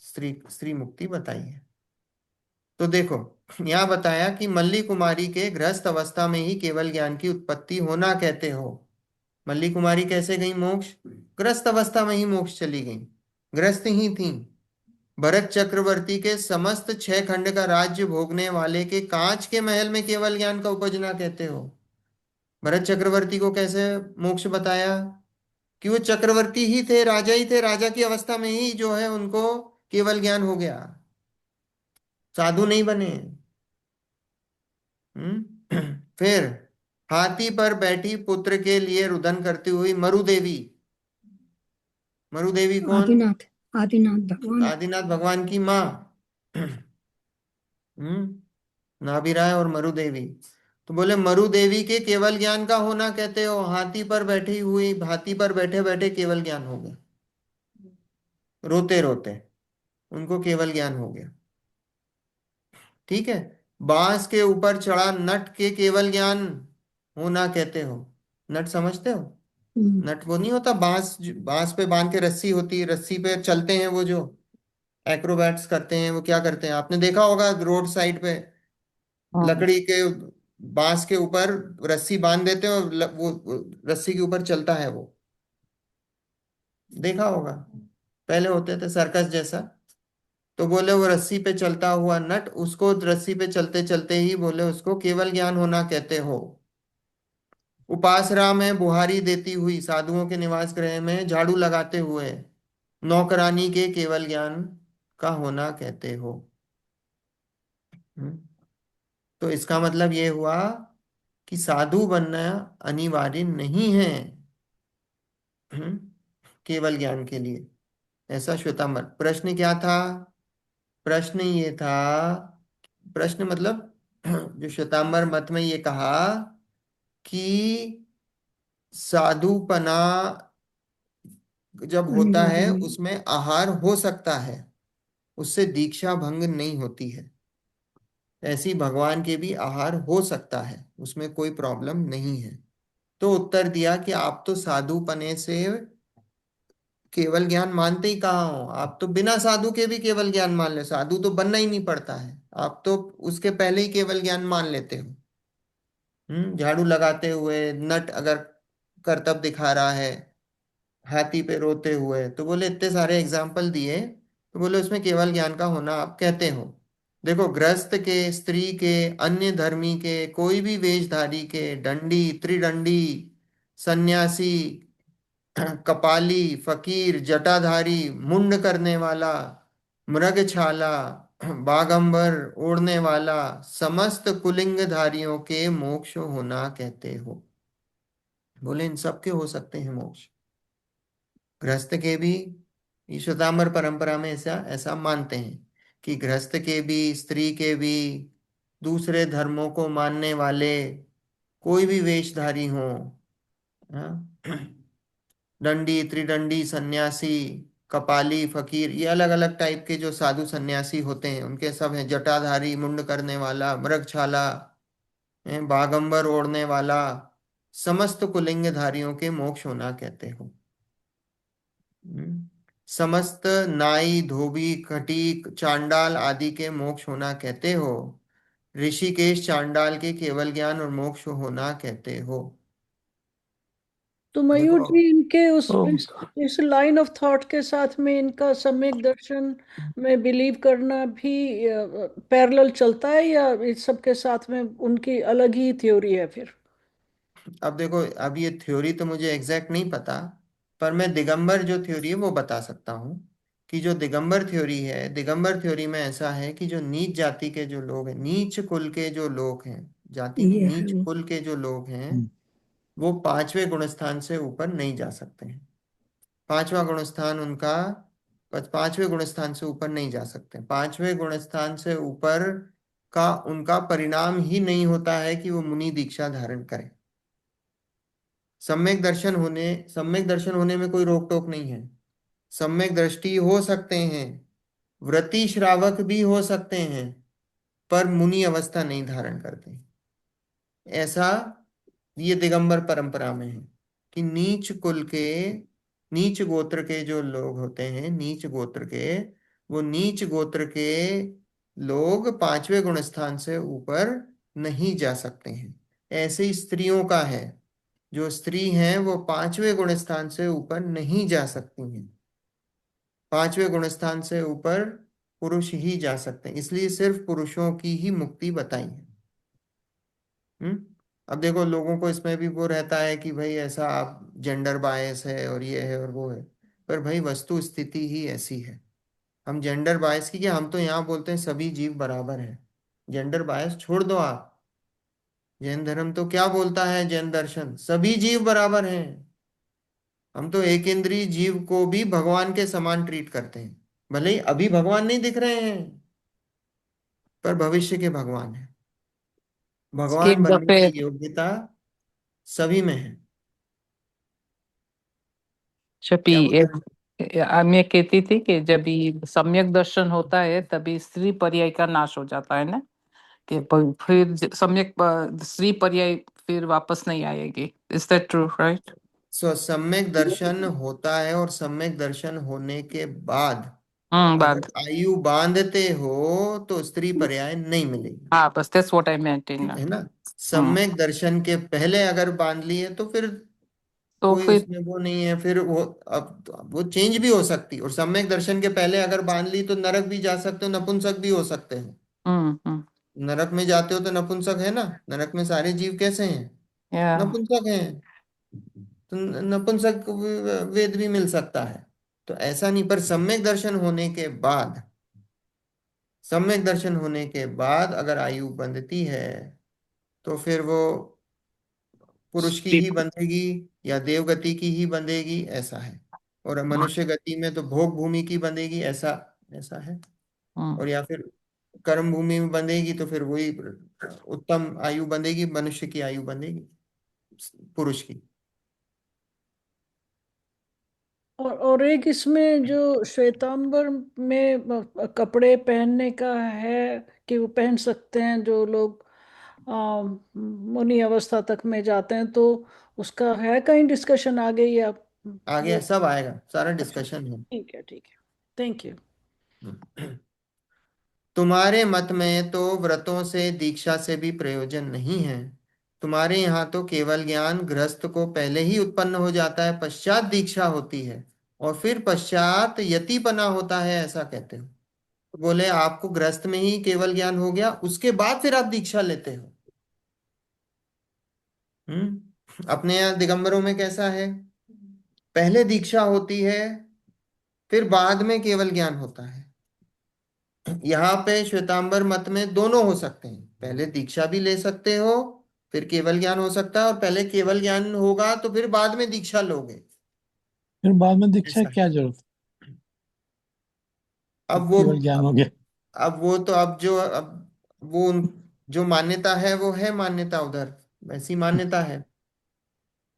स्त्री स्त्री मुक्ति बताई है। तो देखो यहाँ बताया कि मल्ली कुमारी के गृहस्थ अवस्था में ही केवल ज्ञान की उत्पत्ति होना कहते हो। मल्ली कुमारी कैसे गई मोक्ष? गृहस्थ अवस्था में ही मोक्ष चली गई, गृहस्थ ही थी। भरत चक्रवर्ती के समस्त 6 खंड का राज्य भोगने वाले के कांच के महल में केवल ज्ञान का उपजना कहते हो। भरत चक्रवर्ती को कैसे मोक्ष बताया कि वो चक्रवर्ती ही थे, राजा ही थे, राजा की अवस्था में ही जो है उनको केवल ज्ञान हो गया, साधु नहीं बने। फिर हाथी पर बैठी पुत्र के लिए रुदन करती हुई मरुदेवी। मरुदेवी कौन? आदिनाथ। आदिनाथ भगवान। आदिनाथ भगवान की माँ। नाभिराय और मरुदेवी। तो बोले मरुदेवी के केवल ज्ञान का होना कहते हो। हाथी पर बैठी हुई, हाथी पर बैठे बैठे केवल ज्ञान हो गया, रोते रोते उनको केवल ज्ञान हो गया। ठीक है। बांस के ऊपर चढ़ा नट के केवल ज्ञान होना कहते हो। नट समझते हो? हम्म। नट वो नहीं होता, बांस बांस पे बांध के रस्सी होती है, रस्सी पे चलते हैं वो जो एक्रोबैट्स करते हैं, वो क्या करते हैं आपने देखा होगा रोड साइड पे, हाँ। लकड़ी के बांस के ऊपर रस्सी बांध देते हैं और वो रस्सी के ऊपर चलता है वो, देखा होगा। पहले होते थे सर्कस जैसा। तो बोले वो रस्सी पे चलता हुआ नट, उसको रस्सी पे चलते चलते ही बोले उसको केवल ज्ञान होना कहते हो। उपासरा में बुहारी देती हुई, साधुओं के निवास गृह में झाड़ू लगाते हुए नौकरानी के केवल ज्ञान का होना कहते हो। हम्म। तो इसका मतलब ये हुआ कि साधु बनना अनिवार्य नहीं है, हम्म, केवल ज्ञान के लिए। ऐसा श्वेतांबर। प्रश्न क्या था? प्रश्न ये था, प्रश्न मतलब जो श्वेतांबर मत में ये कहा कि साधुपना जब होता अनिवार्य है नहीं। उसमें आहार हो सकता है, उससे दीक्षा भंग नहीं होती है। ऐसी भगवान के भी आहार हो सकता है, उसमें कोई प्रॉब्लम नहीं है। तो उत्तर दिया कि आप तो साधुपने से केवल ज्ञान मानते ही कहाँ हो, आप तो बिना साधु के भी केवल ज्ञान मान ले, साधु तो बनना ही नहीं पड़ता है, आप तो उसके पहले ही केवल ज्ञान मान लेते हो। झाड़ू लगाते हुए नट अगर करतब दिखा रहा है, हाथी पे रोते हुए, तो बोले इतने सारे एग्जाम्पल दिए, तो बोले उसमें केवल ज्ञान का होना आप कहते हो। देखो गृहस्थ के, स्त्री के, अन्य धर्मी के, कोई भी वेशधारी के, दंडी, त्रिदंडी, सन्यासी, कपाली, फकीर, जटाधारी, मुंड करने वाला, मृगछाला, बागंबर ओढ़ने वाला, समस्त कुलिंगधारियों के मोक्ष होना कहते हो। बोले इन सब के हो सकते हैं मोक्ष, गृहस्थ के भी। ईश्वतांबर परंपरा में ऐसा ऐसा मानते हैं कि गृहस्थ के भी, स्त्री के भी, दूसरे धर्मों को मानने वाले कोई भी वेशधारी हो, हाँ, दंडी, त्रिदंडी, सन्यासी, कपाली, फकीर, ये अलग अलग टाइप के जो साधु सन्यासी होते हैं उनके सब हैं। जटाधारी, मुंड करने वाला, मृगछाला, बागंबर ओढ़ने वाला, समस्त कुलिंगधारियों के मोक्ष होना कहते हो। समस्त नाई धोबी खटीक चांडाल आदि के मोक्ष होना कहते हो। ऋषिकेश चांडाल के केवल ज्ञान और मोक्ष होना कहते हो। तो मयूर देखो, जी, इनके उस तो इस लाइन ऑफ थॉट के साथ में इनका सम्यक दर्शन में बिलीव करना भी पैरेलल चलता है, या इस सब के साथ में उनकी अलग ही थ्योरी है फिर? अब देखो, अब ये थ्योरी तो मुझे एग्जैक्ट नहीं पता, पर मैं दिगंबर जो थ्योरी है वो बता सकता हूँ। कि जो दिगंबर थ्योरी है, दिगंबर थ्योरी में ऐसा है कि जो नीच जाति के जो लोग हैं, नीच कुल के जो लोग हैं, जाति नहीं, ये है नीच वो। कुल के जो लोग हैं, हम्म, वो पांचवें गुणस्थान से ऊपर नहीं जा सकते हैं। पांचवा गुणस्थान उनका, पांचवें गुणस्थान से ऊपर नहीं जा सकते। पांचवें गुणस्थान से ऊपर का उनका परिणाम ही नहीं होता है कि वो मुनि दीक्षा धारण करें। सम्यक दर्शन होने में कोई रोक टोक नहीं है। सम्यक दृष्टि हो सकते हैं, व्रति श्रावक भी हो सकते हैं, पर मुनि अवस्था नहीं धारण करते। ऐसा ये दिगंबर परंपरा में है कि नीच कुल के, नीच गोत्र के जो लोग होते हैं, नीच गोत्र के, वो नीच गोत्र के लोग पांचवें गुण स्थान से ऊपर नहीं जा सकते हैं। ऐसे ही स्त्रियों का है, जो स्त्री हैं वो पांचवें गुण स्थान से ऊपर नहीं जा सकती हैं। पांचवें गुण स्थान से ऊपर पुरुष ही जा सकते हैं, इसलिए सिर्फ पुरुषों की ही मुक्ति बताई है। हम्म। अब देखो, लोगों को इसमें भी वो रहता है कि भाई ऐसा आप जेंडर बायस है और ये है और वो है, पर भाई वस्तु स्थिति ही ऐसी है। हम जेंडर बायस की क्या, हम तो यहाँ बोलते हैं सभी जीव बराबर है। जेंडर बायस छोड़ दो आप। जैन धर्म तो क्या बोलता है, जैन दर्शन सभी जीव बराबर हैं। हम तो एक इंद्रिय जीव को भी भगवान के समान ट्रीट करते हैं। भले ही अभी भगवान नहीं दिख रहे हैं, पर भविष्य के भगवान है। इसकी भगवान एक बनने दफे की योग्यता सभी में है। छपी क्या बोल रहे एक मैं कहती थी कि जब ये सम्यक दर्शन होता है तभी स्त्री पर्याय का नाश हो जाता है ना, कि फिर सम्यक स्त्री पर्याय फिर वापस नहीं आएगी। Is that true, right? सम्यक दर्शन होता है, और सम्यक दर्शन होने के बाद अगर बाद। आयु बांधते हो तो स्त्री पर्याय नहीं मिलेगी। हाँ, बस दैट्स व्हाट आई मेंट इन। है ना। हम्म। सम्यक दर्शन के पहले अगर बांध लिए तो फिर तो कोई फिर उसमें वो नहीं है। फिर वो अब वो चेंज भी हो सकती है। और सम्यक दर्शन के पहले अगर बांध ली तो नरक भी जा सकते हो, नपुंसक भी हो सकते हो। हम्म। नरक में जाते हो तो नपुंसक है ना। नरक में सारे जीव कैसे हैं, या नपुंसक हैं। तो नपुंसक वेद भी मिल सकता है। तो ऐसा नहीं, पर सम्यक दर्शन होने के बाद, सम्यक दर्शन होने के बाद अगर आयु बंधती है तो फिर वो पुरुष की ही बंधेगी या देव गति की ही बंधेगी, ऐसा है। और मनुष्य गति में तो भोग भूमि की बंधेगी, ऐसा ऐसा है। हम्म। और या फिर कर्म भूमि में बंधेगी तो फिर वही उत्तम आयु बंधेगी, मनुष्य की आयु बंधेगी, पुरुष की। और एक इसमें जो श्वेतांबर में कपड़े पहनने का है, कि वो पहन सकते हैं जो लोग मुनि अवस्था तक में जाते हैं, तो उसका है कहीं डिस्कशन आगे, या आगे वो? सब आएगा, सारा अच्छा, डिस्कशन है। ठीक है, ठीक है। Thank you. तुम्हारे मत में तो व्रतों से दीक्षा से भी प्रयोजन नहीं है। तुम्हारे यहाँ तो केवल ज्ञान गृहस्थ को पहले ही उत्पन्न हो जाता है, पश्चात दीक्षा होती है, और फिर पश्चात यतिपना होता है, ऐसा कहते हो। तो बोले आपको गृहस्थ में ही केवल ज्ञान हो गया, उसके बाद फिर आप दीक्षा लेते हो। अपने यहाँ दिगंबरों में कैसा है, पहले दीक्षा होती है, फिर बाद में केवल ज्ञान होता है। यहाँ पे श्वेतांबर मत में दोनों हो सकते हैं, पहले दीक्षा भी ले सकते हो, फिर केवल ज्ञान हो सकता है, और पहले केवल ज्ञान होगा तो फिर बाद में दीक्षा लोगे, फिर बाद में दीक्षा ऐसा की है। क्या जरूरत है? अब वो केवल ज्ञान हो गया। अब वो तो अब वो जो मान्यता है वो है मान्यता, उधर वैसी मान्यता है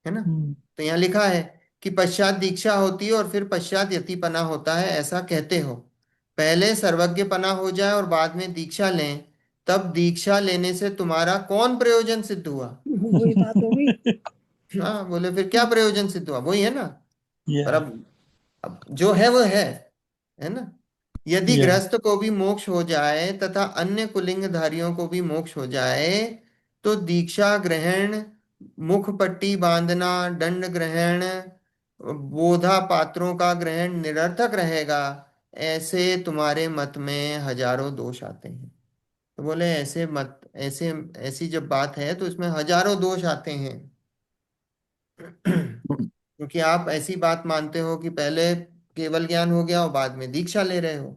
ना। हम्म, तो यहाँ लिखा है कि पश्चात दीक्षा होती है और फिर पश्चात यतिपना होता है, ऐसा कहते हो। पहले सर्वज्ञपना हो जाए और बाद में दीक्षा लें, तब दीक्षा लेने से तुम्हारा कौन प्रयोजन सिद्ध हुआ। वही बात होगी। हाँ, बोले फिर क्या प्रयोजन सिद्ध हुआ, वही है ना। पर Yeah, अब जो है वो है ना। यदि yeah. गृहस्थ को भी मोक्ष हो जाए तथा अन्य कुलिंगधारियों को भी मोक्ष हो जाए, तो दीक्षा ग्रहण, मुख पट्टी बांधना, दंड ग्रहण, बोधा पात्रों का ग्रहण निरर्थक रहेगा। ऐसे तुम्हारे मत में हजारों दोष आते हैं। तो बोले ऐसे मत, ऐसे ऐसी जब बात है तो इसमें हजारों दोष आते हैं। क्योंकि आप ऐसी बात मानते हो कि पहले केवल ज्ञान हो गया और बाद में दीक्षा ले रहे हो।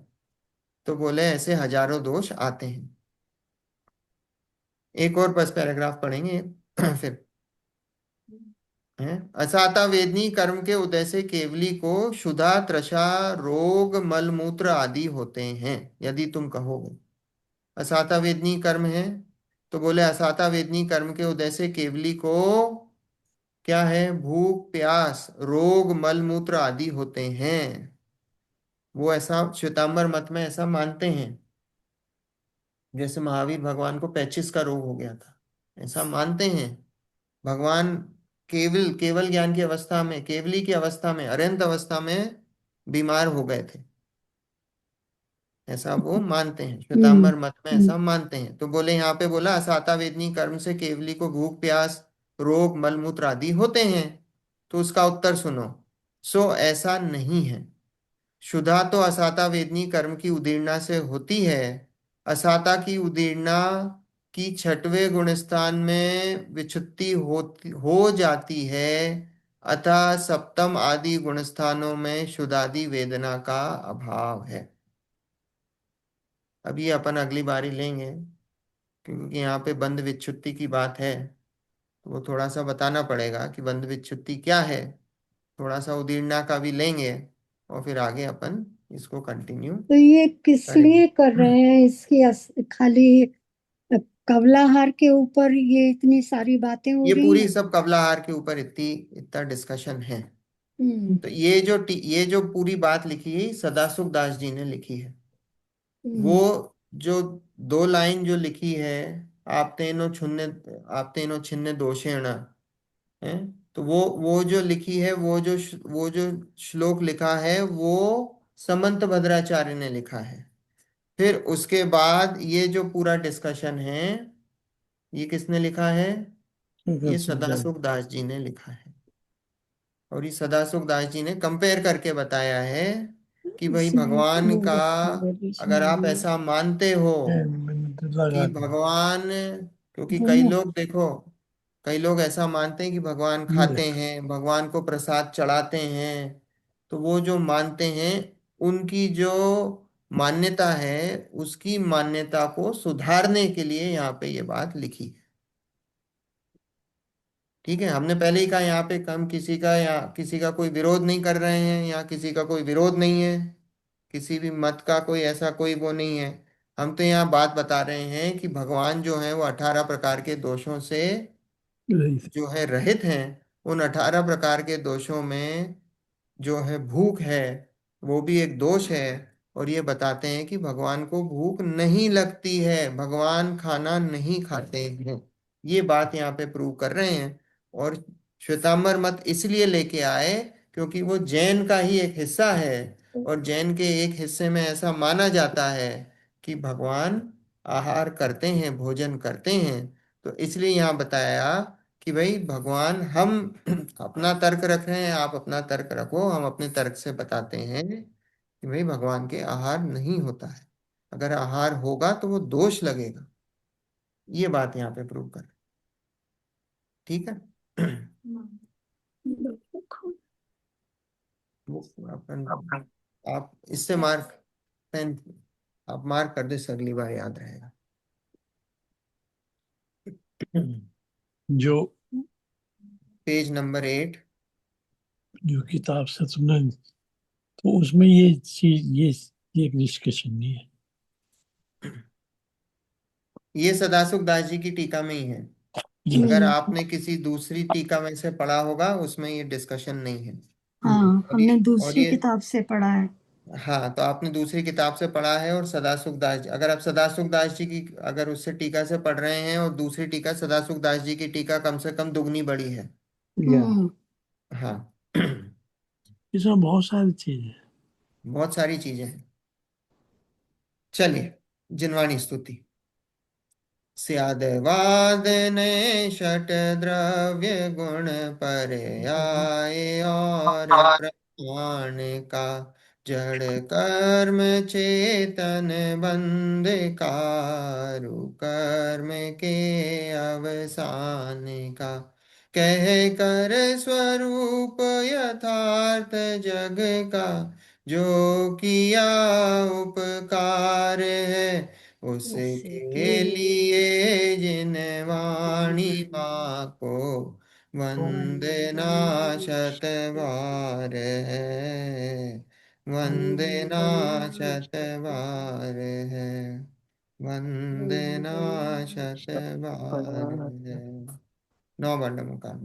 तो बोले ऐसे हजारों दोष आते हैं। एक और बस पैराग्राफ पढ़ेंगे फिर है। असाता वेदनी कर्म के उदय से केवली को क्षुधा, तृषा, रोग, मलमूत्र आदि होते हैं, यदि तुम कहोगे। असाता वेदनी कर्म है, तो बोले असाता वेदनी कर्म के उदय से केवली को क्या है, भूख प्यास रोग मलमूत्र आदि होते हैं। वो ऐसा श्वेतांबर मत में ऐसा मानते हैं। जैसे महावीर भगवान को पेचिस का रोग हो गया था, ऐसा मानते हैं। भगवान केवल केवल ज्ञान की अवस्था में, केवली की अवस्था में, अरहंत अवस्था में बीमार हो गए थे, ऐसा वो मानते हैं। हम्म श्वेतांबर मत में ऐसा मानते हैं। तो बोले यहाँ पे बोला असाता वेदनी कर्म से केवली को भूख प्यास रोग मलमूत्र आदि होते हैं। तो उसका उत्तर सुनो। सो ऐसा नहीं है। क्षुधा तो असाता वेदनी कर्म की उदीर्णा से होती है। असाता की उदीर्णा की छठवें गुणस्थान में विच्छुत्ति हो जाती है। अतः सप्तम आदि गुणस्थानों में क्षुधादि वेदना का अभाव है। अब ये अपन अगली बारी लेंगे, क्योंकि यहाँ पे बंध विच्छुत्ति की बात है। तो वो थोड़ा सा बताना पड़ेगा कि बंध विच्छुत्ति क्या है। थोड़ा सा उदीर्णा का भी लेंगे और फिर आगे अपन इसको कंटिन्यू तो ये किस करेंगे। लिए कर रहे हैं, इसकी खाली कवलाहार के ऊपर ये इतनी सारी बातें हो ये रही पूरी हैं? सब कबलाहार के ऊपर इतना डिस्कशन है। हम्म तो ये जो पूरी बात लिखी है सदाशिव दास जी ने लिखी है। वो हम्म जो दो लाइन जो लिखी है, आप तेनो छिन्न दोषेण है। तो वो जो लिखी है, वो जो श्लोक लिखा है वो समंत भद्राचार्य ने लिखा है। फिर उसके बाद ये जो पूरा डिस्कशन है, ये किसने लिखा है, ये That's right. सदाशिव दास जी ने लिखा है। और ये सदाशिव दास जी ने कंपेयर करके बताया है कि भाई इसमें भगवान वो का, रखा है बीच अगर में आप भी। ऐसा मानते हो मैंने तो कि लगा दिया। भगवान, क्योंकि कई वो लोग देखो, कई लोग ऐसा मानते हैं कि भगवान खाते मूर्ख। हैं, भगवान को प्रसाद चढ़ाते हैं। तो वो जो मानते हैं, उनकी जो मान्यता है, उसकी मान्यता को सुधारने के लिए यहाँ पे ये बात लिखी है। ठीक है, हमने पहले ही कहा यहाँ पे हम किसी का या किसी का कोई विरोध नहीं कर रहे हैं, या किसी का कोई विरोध नहीं है, किसी भी मत का कोई ऐसा कोई वो नहीं है। हम तो यहाँ बात बता रहे हैं कि भगवान जो है वो 18 प्रकार के दोषों से Right. जो है रहित हैं। उन 18 प्रकार के दोषों में जो है भूख है, वो भी एक दोष है। और ये बताते हैं कि भगवान को भूख नहीं लगती है, भगवान खाना नहीं खाते हैं। ये बात यहाँ पे प्रूव कर रहे हैं। और श्वेतांबर मत इसलिए लेके आए क्योंकि वो जैन का ही एक हिस्सा है। और जैन के एक हिस्से में ऐसा माना जाता है कि भगवान आहार करते हैं, भोजन करते हैं। तो इसलिए यहाँ बताया कि भाई भगवान, हम अपना तर्क रख रहे हैं, आप अपना तर्क रखो, हम अपने तर्क से बताते हैं कि भाई भगवान के आहार नहीं होता है। अगर आहार होगा तो वो दोष लगेगा। ये बात यहाँ पे प्रूव कर, ठीक है। वो अपन, आप इससे मार्क, पेन आप मार्क कर दे, अगली बार याद रहेगा। जो पेज नंबर 8। जो किताब से तुमने, तो उसमें ये चीज, ये डिस्कशन नहीं है। ये सदाशिव दास जी की टीका में ही है। ये अगर आपने किसी दूसरी टीका में से पढ़ा होगा, उसमें ये डिस्कशन नहीं है। हाँ, और ये हमने और दूसरी ये किताब से पढ़ा है। हाँ, तो आपने दूसरी किताब से पढ़ा है। और सदाशिव दास जी, अगर आप सदाशिव दास जी की अगर उससे टीका से पढ़ रहे हैं, और दूसरी टीका सदाशिव दास जी की टीका कम से कम दुगनी बड़ी है। या हाँ। इसमें बहुत सारी चीजें हैं। बहुत सारी चीजें हैं। चलिए, जिनवाणी स्तुति। स्यादवाद ने षट द्रव्य गुण पर्याय और प्रमाण का, जड़ कर्म चेतन बंध कारु कर्म के अवसान का, कह कर स्वरूप यथार्थ जग का, जो किया उपकार है उसके लिए, जिन वाणी माँ को वंदना शतबार है, वंदना शतबार है, वंदना शतबार है। 9 बार नमोकार।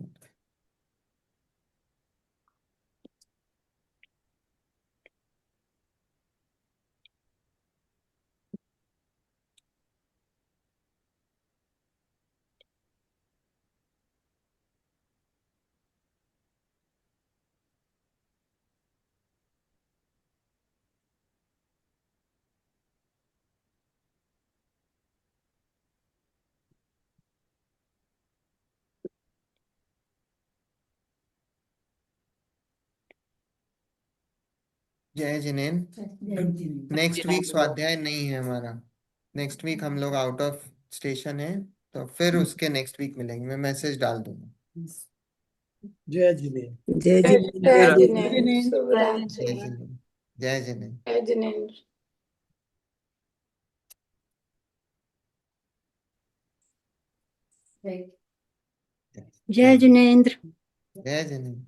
जय जिनेन्द्र। नेक्स्ट वीक स्वाध्याय नहीं है हमारा। नेक्स्ट वीक हम लोग आउट ऑफ स्टेशन है, तो फिर उसके नेक्स्ट वीक मिलेंगे। मैं मैसेज डाल दूंगा। जय जिनेन्द्र। जय जय जिनेन्द्र। जिनेन्द्र। शुभ जय रात्रि। जिनेन्द्र। जय जिनेन्द्र। जय जिनेन्द्र। जय जिनेन्द्र। जय जिनेन्द्र।